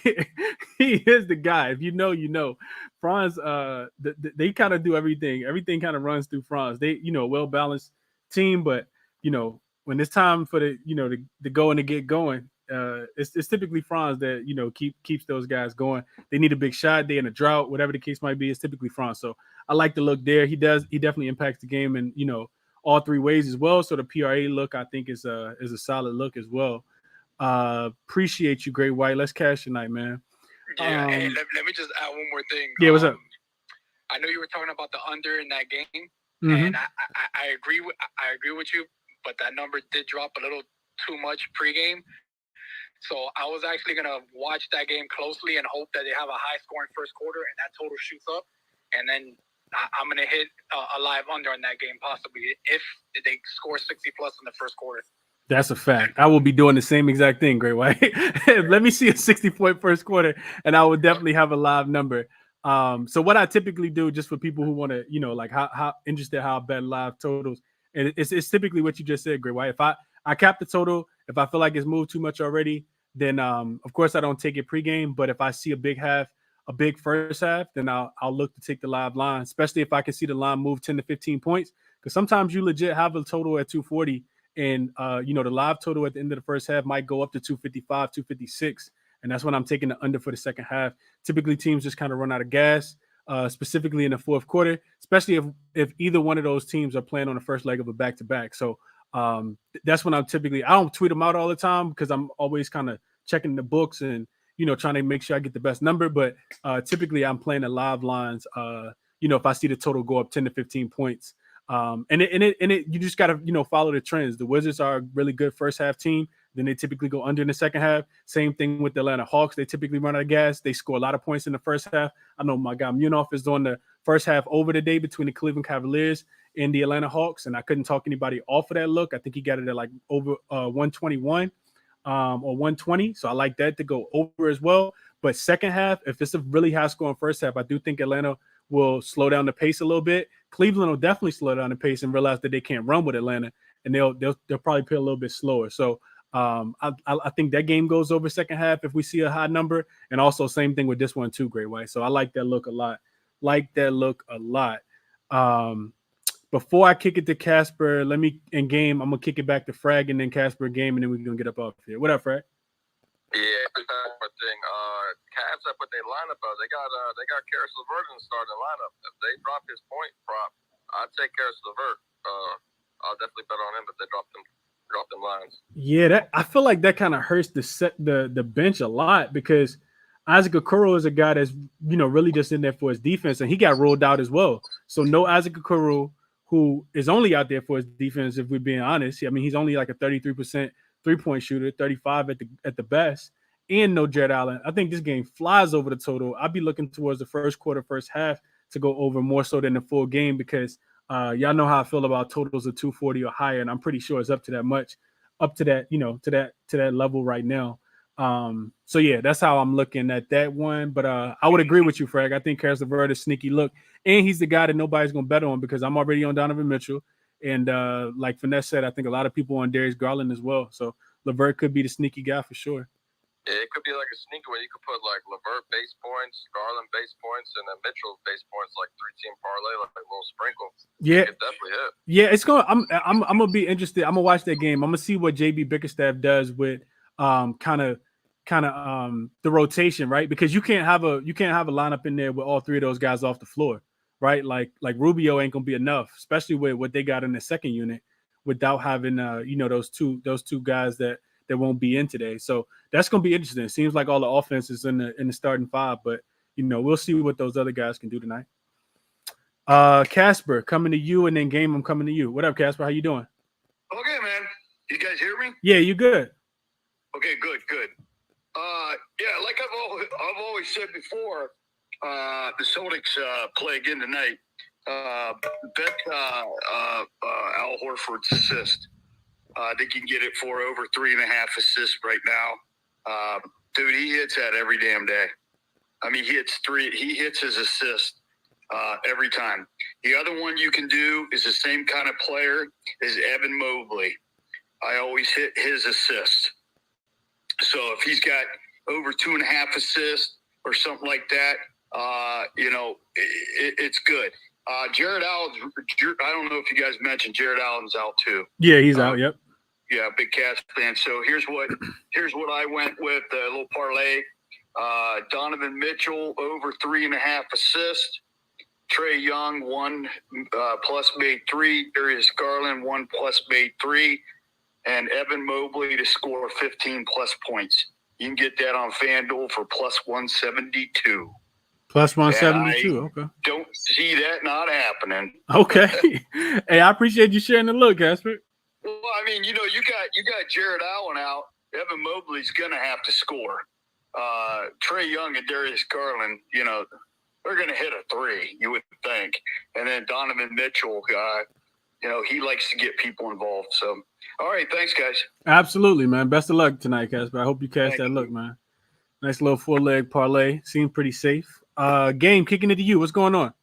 he is the guy. If you know, you know. Franz, they kind of do everything. Everything kind of runs through Franz. They, well-balanced team, but, when it's time for the go and to get going, it's typically Franz that, keeps those guys going. They need a big shot. They in a drought, whatever the case might be. It's typically Franz. So I like the look there. He definitely impacts the game in, all 3 ways as well. So the PRA look, I think, is a solid look as well. Appreciate you, Great White. Let's cash tonight, man. Yeah, hey, let me just add one more thing. Yeah, what's up? I know you were talking about the under in that game, Mm-hmm. and I agree with you, but that number did drop a little too much pregame. So I was actually gonna watch that game closely and hope that they have a high-scoring first quarter and that total shoots up, and then I'm gonna hit a live under on that game possibly if they score 60+ in the first quarter. That's a fact. I will be doing the same exact thing, Great White. Let me see a 60-point first quarter, and I will definitely have a live number. So what I typically do, just for people who want to, like how interested how I bet live totals, and it's typically what you just said, Great White. If I cap the total, if I feel like it's moved too much already, then of course I don't take it pregame. But if I see a big first half, then I'll look to take the live line, especially if I can see the line move 10 to 15 points, because sometimes you legit have a total at 240. And, the live total at the end of the first half might go up to 255, 256. And that's when I'm taking the under for the second half. Typically, teams just kind of run out of gas, specifically in the fourth quarter, especially if either one of those teams are playing on the first leg of a back-to-back. So that's when I don't tweet them out all the time because I'm always kind of checking the books and, trying to make sure I get the best number. But typically, I'm playing the live lines, if I see the total go up 10 to 15 points. And you just got to, follow the trends. The Wizards are a really good first half team. Then they typically go under in the second half. Same thing with the Atlanta Hawks. They typically run out of gas. They score a lot of points in the first half. I know my guy Munaf is doing the first half over today between the Cleveland Cavaliers and the Atlanta Hawks. And I couldn't talk anybody off of that look. I think he got it at like over 121 or 120. So I like that to go over as well. But second half, if it's a really high scoring first half, I do think Atlanta will slow down the pace a little bit. Cleveland will definitely slow down the pace and realize that they can't run with Atlanta, and they'll probably play a little bit slower. So I think that game goes over second half if we see a high number, and also same thing with this one too, Great White. So I like that look a lot. Before I kick it to Casper, I'm gonna kick it back to Frag and then Casper game, and then we're gonna get up off here. What up, Frag? Yeah, thing. Cavs up with their lineup. They got Karis LeVert in the starting lineup. If they drop his point prop, I'd take Karis LeVert. I'll definitely bet on him, but they dropped them lines. Yeah, I feel like that kind of hurts the bench a lot because Isaac Okoro is a guy that's really just in there for his defense, and he got rolled out as well. So no Isaac Okoro, who is only out there for his defense. If we're being honest, I mean he's only like a 33% 3-point shooter, 35 at the best, and no Jared Allen. I think this game flies over the total. I'd be looking towards the first quarter, first half to go over more so than the full game because y'all know how I feel about totals of 240 or higher, and I'm pretty sure it's up to that level right now. So yeah, that's how I'm looking at that one. But I would agree with you, Frank. I think Karis LeVert is sneaky look, and he's the guy that nobody's gonna bet on because I'm already on Donovan Mitchell, and like Finesse said, I think a lot of people on Darius Garland as well. So LeVert could be the sneaky guy for sure. Yeah, it could be like a sneaky where you could put like LeVert base points, Garland base points, and then Mitchell base points, like 3-team parlay, like a little sprinkle. Yeah, it definitely hit. Yeah, it's going. I'm gonna be interested. I'm gonna watch that game. I'm gonna see what JB Bickerstaff does with kind of the rotation, right? Because you can't have a lineup in there with all three of those guys off the floor, right? Like Rubio ain't gonna be enough, especially with what they got in the second unit without having those two guys that won't be in today. So that's gonna be interesting. It seems like all the offense is in the starting five, but we'll see what those other guys can do tonight. Casper, coming to you, and then Game, I'm coming to you. What up, Casper? How you doing? Okay, man. You guys hear me? Yeah, you good. Okay, good. Yeah, like I've always said before, the Celtics play again tonight. Bet Al Horford's assist. They can get it for over 3.5 assists right now. Dude, he hits that every damn day. I mean, he hits his assist every time. The other one you can do is the same kind of player as Evan Mobley. I always hit his assist. So if he's got over 2.5 assists or something like that, it's good. Jared Allen, I don't know if you guys mentioned Jared Allen's out too. Yeah, he's out. Yep. Yeah, big Cats fan. So here's what I went with, a little parlay. Donovan Mitchell over 3.5 assists. Trae Young 1 plus made 3. Darius Garland 1 plus made 3. And Evan Mobley to score 15 plus points. You can get that on FanDuel for plus 172. Plus 172. Okay. Don't see that not happening. Okay. Hey, I appreciate you sharing the look, Casper. Well, I mean, you got Jared Allen out. Evan Mobley's gonna have to score. Trae Young and Darius Garland, they're gonna hit a 3, you would think. And then Donovan Mitchell, he likes to get people involved. So, all right, thanks, guys. Absolutely, man. Best of luck tonight, Casper. I hope you catch that look, man. Nice little 4-leg parlay. Seemed pretty safe. Game, kicking it to you. What's going on?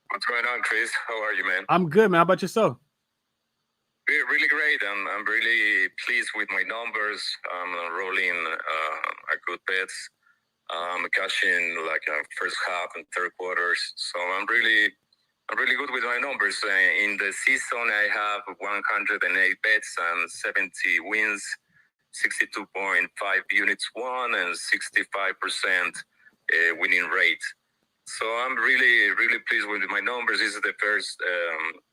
What's going on, Chris? How are you, man? I'm good, man. How about yourself? Really great. I'm really pleased with my numbers. I'm rolling a good bets. I'm cashing like first half and third quarters. So I'm really good with my numbers. In the season, I have 108 bets and 70 wins, 62.5 units won, and 65% winning rate. So I'm really pleased with my numbers. This is the first.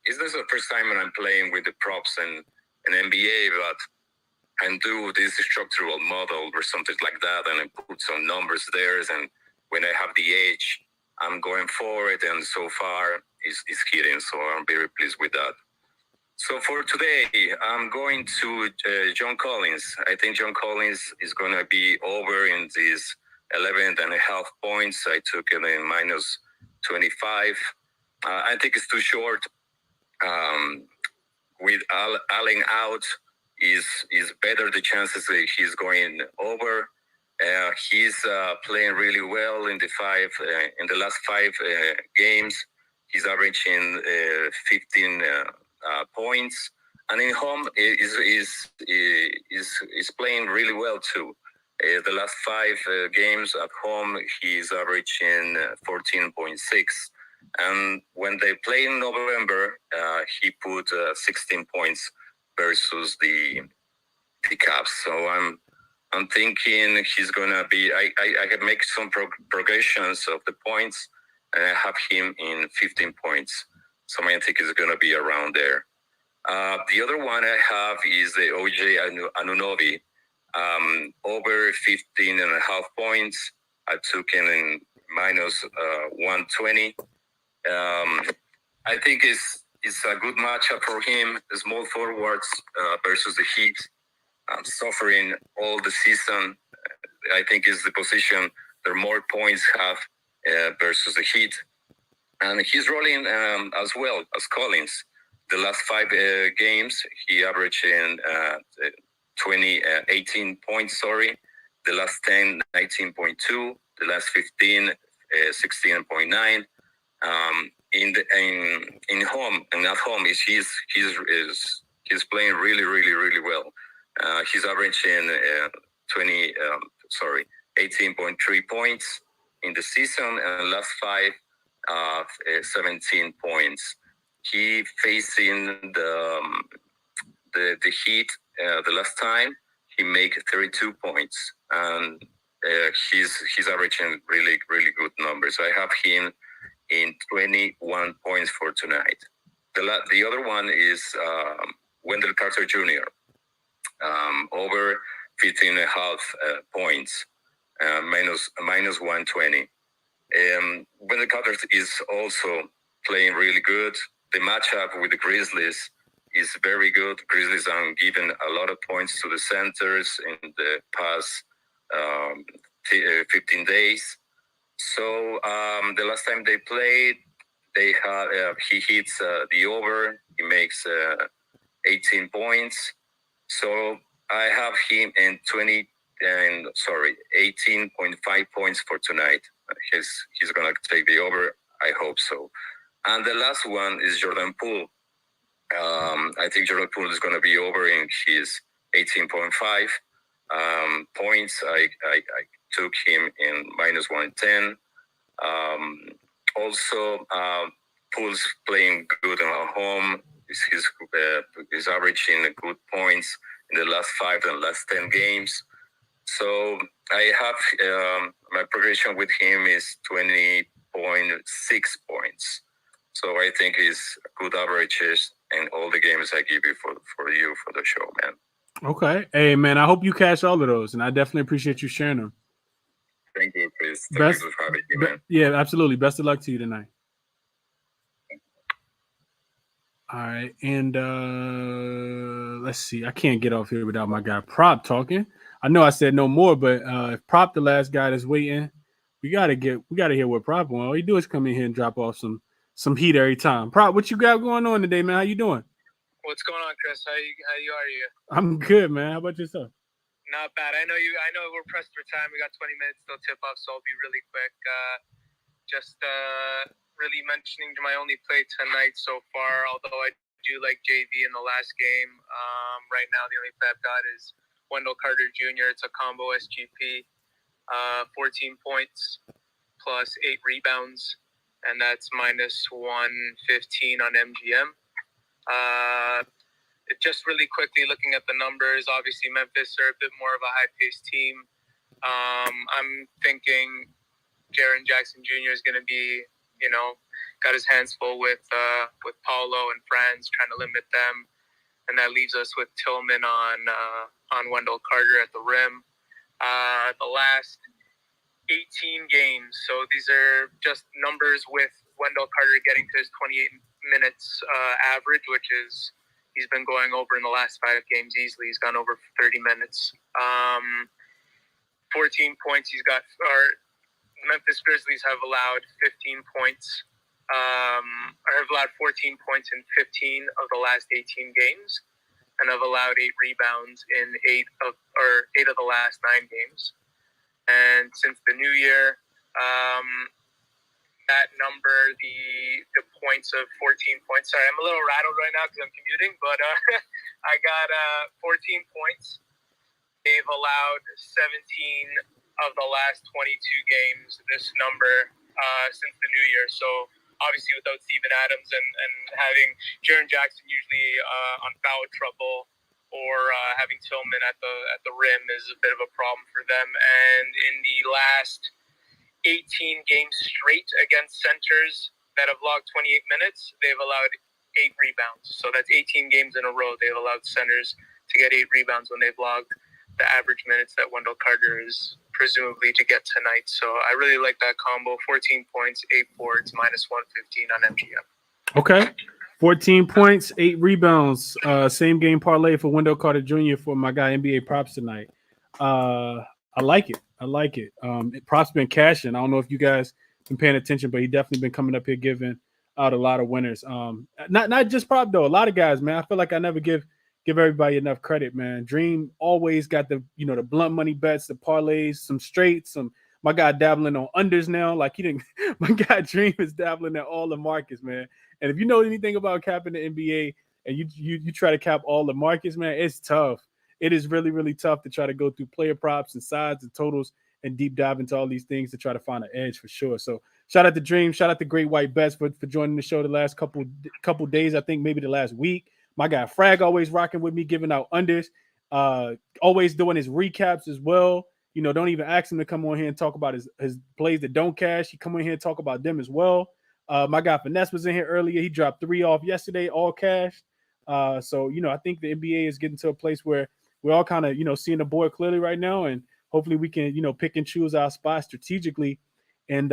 This is the first time when I'm playing with the props and NBA, but I do this structural model or something like that, and I put some numbers there. And when I have the edge, I'm going for it, and so far it's hitting. So I'm very pleased with that. So for today, I'm going to John Collins. I think John Collins is going to be over in this 11.5 points. I took it in minus 25. I think it's too short. With Allen out, is better the chances that he's going over. He's playing really well in the last 5 games. He's averaging 15 points, and in home is playing really well too. The last 5 games at home, he's averaging 14.6. And when they play in November, he put 16 points versus the Caps. So I'm thinking he's gonna be. I can make some progressions of the points, and I have him in 15 points. So I think it's gonna be around there. The other one I have is the OJ Anunoby, over 15.5 points. I took him in minus 120. I think it's a good matchup for him. The small forwards versus the Heat, suffering all the season. I think is the position that more points have versus the Heat. And he's rolling as well as Collins. The last 5 games, he averaged in 18 points, The last 10, 19.2. The last 15, 16.9. In home and at home, he's playing really, really, really well. He's averaging 18.3 points in the season, and last 5, 17 points. He facing the Heat the last time. He made 32 points, and he's averaging really, really good numbers. I have him in 21 points for tonight. The other one is Wendell Carter Jr. Over 15.5 points, minus 120. Wendell Carter is also playing really good. The matchup with the Grizzlies is very good. Grizzlies are giving a lot of points to the centers in the past 15 days. So the last time they played, he hits the over. He makes 18 points. So I have him in 18.5 points for tonight. He's gonna take the over. I hope so. And the last one is Jordan Poole. I think Jordan Poole is gonna be over in his 18.5 points. I took him in minus 110. Also, Poole's playing good at home. He's averaging good points in the last 5 and last 10 games. So I have my progression with him is 20.6 points. So I think it's good averages in all the games I give you for the show, man. Okay. Hey, man, I hope you catch all of those, and I definitely appreciate you sharing them. Thank you, Chris. Thank you for having me, man. Yeah, absolutely. Best of luck to you tonight. All right. And let's see. I can't get off here without my guy Prop talking. I know I said no more, but if Prop the last guy that's waiting, we gotta hear what Prop wants. All you do is come in here and drop off some heat every time. Prop, what you got going on today, man? How you doing? What's going on, Chris? How are you? I'm good, man. How about yourself? Not bad. I know we're pressed for time. We got 20 minutes till tip off, so I'll be really quick. Just really mentioning my only play tonight so far, although I do like JV in the last game. Right now, the only play I've got is Wendell Carter Jr. It's a combo SGP, 14 points plus 8 rebounds, and that's minus 115 on MGM. Just really quickly looking at the numbers, obviously Memphis are a bit more of a high-paced team. I'm thinking Jaren Jackson Jr. is going to be, got his hands full with Paulo and Franz, trying to limit them, and that leaves us with Tillman on Wendell Carter at the rim. The last 18 games, so these are just numbers with Wendell Carter getting to his 28 minutes average, which is he's been going over in the last 5 games easily. He's gone over 30 minutes. 14 points he's got. Memphis Grizzlies have allowed 15 points. Have allowed 14 points in 15 of the last 18 games, and have allowed 8 rebounds in 8 of the last 9 games. And since the new year, that number, the points of 14 points. Sorry, I'm a little rattled right now because I'm commuting, but I got 14 points. They've allowed 17 of the last 22 games, this number, since the new year. So obviously without Steven Adams and having Jaren Jackson usually on foul trouble or having Tillman at the rim is a bit of a problem for them. And in the last 18 games straight against centers that have logged 28 minutes, they've allowed 8 rebounds. So that's 18 games in a row they've allowed centers to get 8 rebounds when they've logged the average minutes that Wendell Carter is presumably to get tonight. So I really like that combo. 14 points, 8 boards, minus 115 on MGM. Okay. 14 points, 8 rebounds. Same game parlay for Wendell Carter Jr. for my guy NBA props tonight. I like it. Props been cashing. I don't know if you guys been paying attention, but he definitely been coming up here giving out a lot of winners. Not just prop though. A lot of guys, man. I feel like I never give everybody enough credit, man. Dream always got the the blunt money bets, the parlays, some straights, my guy dabbling on unders now. Like he didn't. My guy Dream is dabbling at all the markets, man. And if you know anything about capping the NBA and you try to cap all the markets, man, it's tough. It is really, really tough to try to go through player props and sides and totals and deep dive into all these things to try to find an edge for sure. So shout out to Dream, shout out to Great White Bets for joining the show the last couple days. I think maybe the last week. My guy Frag always rocking with me, giving out unders, always doing his recaps as well. Don't even ask him to come on here and talk about his plays that don't cash. He come on here and talk about them as well. My guy Finesse was in here earlier. He dropped 3 off yesterday, all cash. So I think the NBA is getting to a place where we're all kind of, seeing the board clearly right now. And hopefully we can, pick and choose our spots strategically and,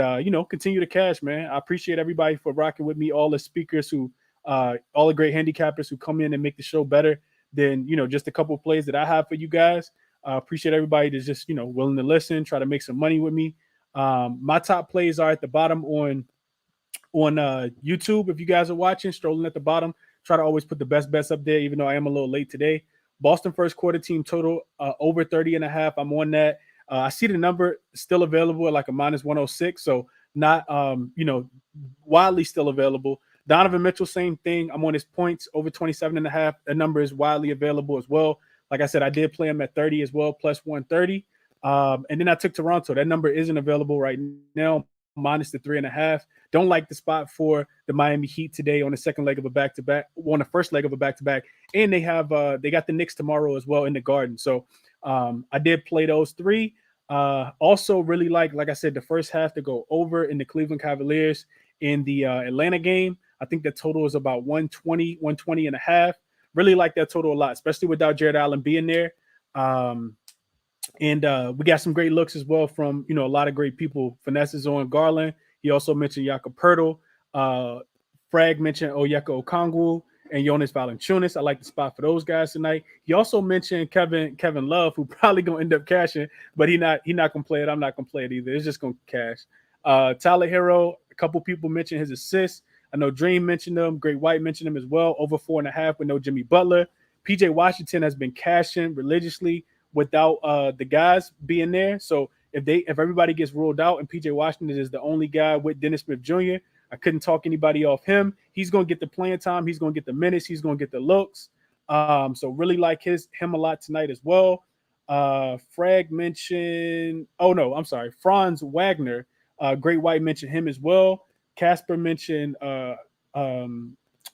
continue to cash, man. I appreciate everybody for rocking with me, all the speakers who, all the great handicappers who come in and make the show better than, just a couple of plays that I have for you guys. Appreciate everybody that's just, willing to listen, try to make some money with me. My top plays are at the bottom on YouTube. If you guys are watching, strolling at the bottom, try to always put the best bets up there, even though I am a little late today. Boston first quarter team total over 30.5. I'm on that. I see the number still available at like a minus 106. So not, wildly still available. Donovan Mitchell, same thing. I'm on his points over 27.5. The number is widely available as well. Like I said, I did play him at 30 as well, plus 130. And then I took Toronto. That number isn't available right now, minus the 3.5. Don't like the spot for the Miami Heat today on the second leg of a back-to-back, on the first leg of a back-to-back. And they have they got the Knicks tomorrow as well in the Garden. So I did play those 3. Also really like I said, the first half to go over in the Cleveland Cavaliers in the Atlanta game. I think the total is about 120.5. Really like that total a lot, especially without Jared Allen being there. And we got some great looks as well from, a lot of great people. Finesse is on Garland. He also mentioned Jakob Poeltl. Frag mentioned Onyeka Okongwu and Jonas Valanciunas. I like the spot for those guys tonight. He also mentioned Kevin Love, who probably going to end up cashing, but he's not going to play it. I'm not going to play it either. It's just going to cash. Tyler Hero, a couple people mentioned his assists. I know Dream mentioned them. Great White mentioned them as well. Over 4.5 with no Jimmy Butler. PJ Washington has been cashing religiously without the guys being there. So if everybody gets ruled out and PJ Washington is the only guy with Dennis Smith Jr., I couldn't talk anybody off him. He's going to get the playing time. He's going to get the minutes. He's going to get the looks. So really like him a lot tonight as well. Frag mentioned, Franz Wagner. Great White mentioned him as well. Casper mentioned Al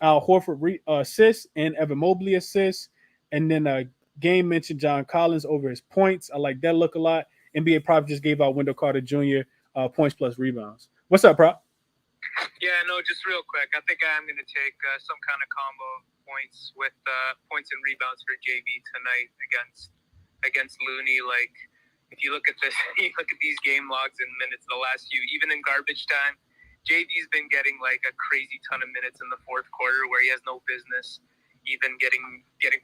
Horford assists and Evan Mobley assists. And then Game mentioned John Collins over his points. I like that look a lot. NBA Prop just gave out Wendell Carter Jr. Points plus rebounds. What's up, Prop? Yeah, no, just real quick. I think I am going to take some kind of combo of points with points and rebounds for JB tonight against Looney. Like, if you look at this, you look at these game logs and minutes the last few, even in garbage time, JB's been getting like a crazy ton of minutes in the fourth quarter where he has no business even getting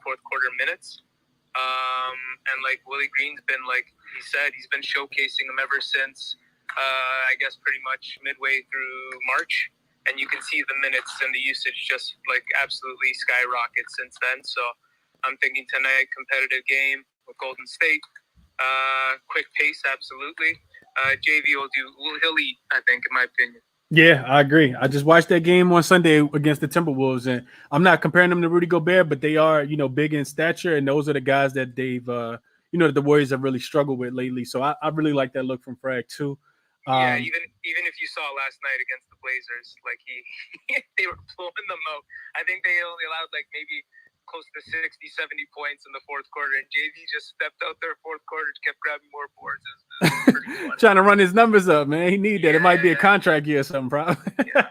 fourth quarter minutes. And like Willie Green's been, like he said, he's been showcasing him ever since I guess pretty much midway through March, and you can see the minutes and the usage just like absolutely skyrocket since then. So I'm thinking tonight competitive game with Golden State, quick pace, absolutely. JV he'll eat, I think, in my opinion. Yeah, I agree. I just watched that game on Sunday against the Timberwolves, and I'm not comparing them to Rudy Gobert, but they are, big in stature, and those are the guys that they've, that the Warriors have really struggled with lately. So I really like that look from Frag too. Yeah, even if you saw last night against the Blazers, like they were blowing them out. I think they only allowed like maybe close to 60, 70 points in the fourth quarter, and JV just stepped out there fourth quarter, kept grabbing more boards. It was pretty fun. Trying to run his numbers up, man. He need that. It might be a contract year or something, probably. Yeah.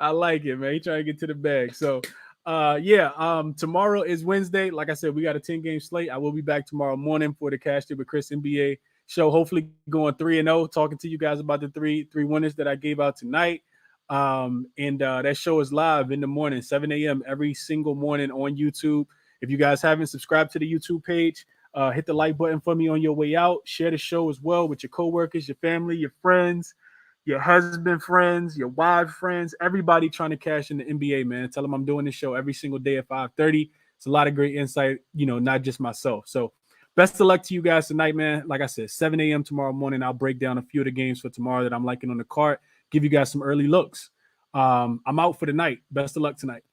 I like it, man. He trying to get to the bag. So, tomorrow is Wednesday. Like I said, we got a 10-game slate. I will be back tomorrow morning for the Cash It with Chris NBA show. Hopefully going 3-0, talking to you guys about the three winners that I gave out tonight. That show is live in the morning, 7 a.m. every single morning on YouTube. If you guys haven't subscribed to the YouTube page, hit the like button for me on your way out. Share the show as well with your coworkers, your family, your friends, your husband friends, your wife friends, everybody trying to cash in the NBA, man. Tell them I'm doing this show every single day at 5:30. It's a lot of great insight, not just myself. So best of luck to you guys tonight, man. Like I said, 7 a.m. tomorrow morning, I'll break down a few of the games for tomorrow that I'm liking on the card, give you guys some early looks. I'm out for the night. Best of luck tonight.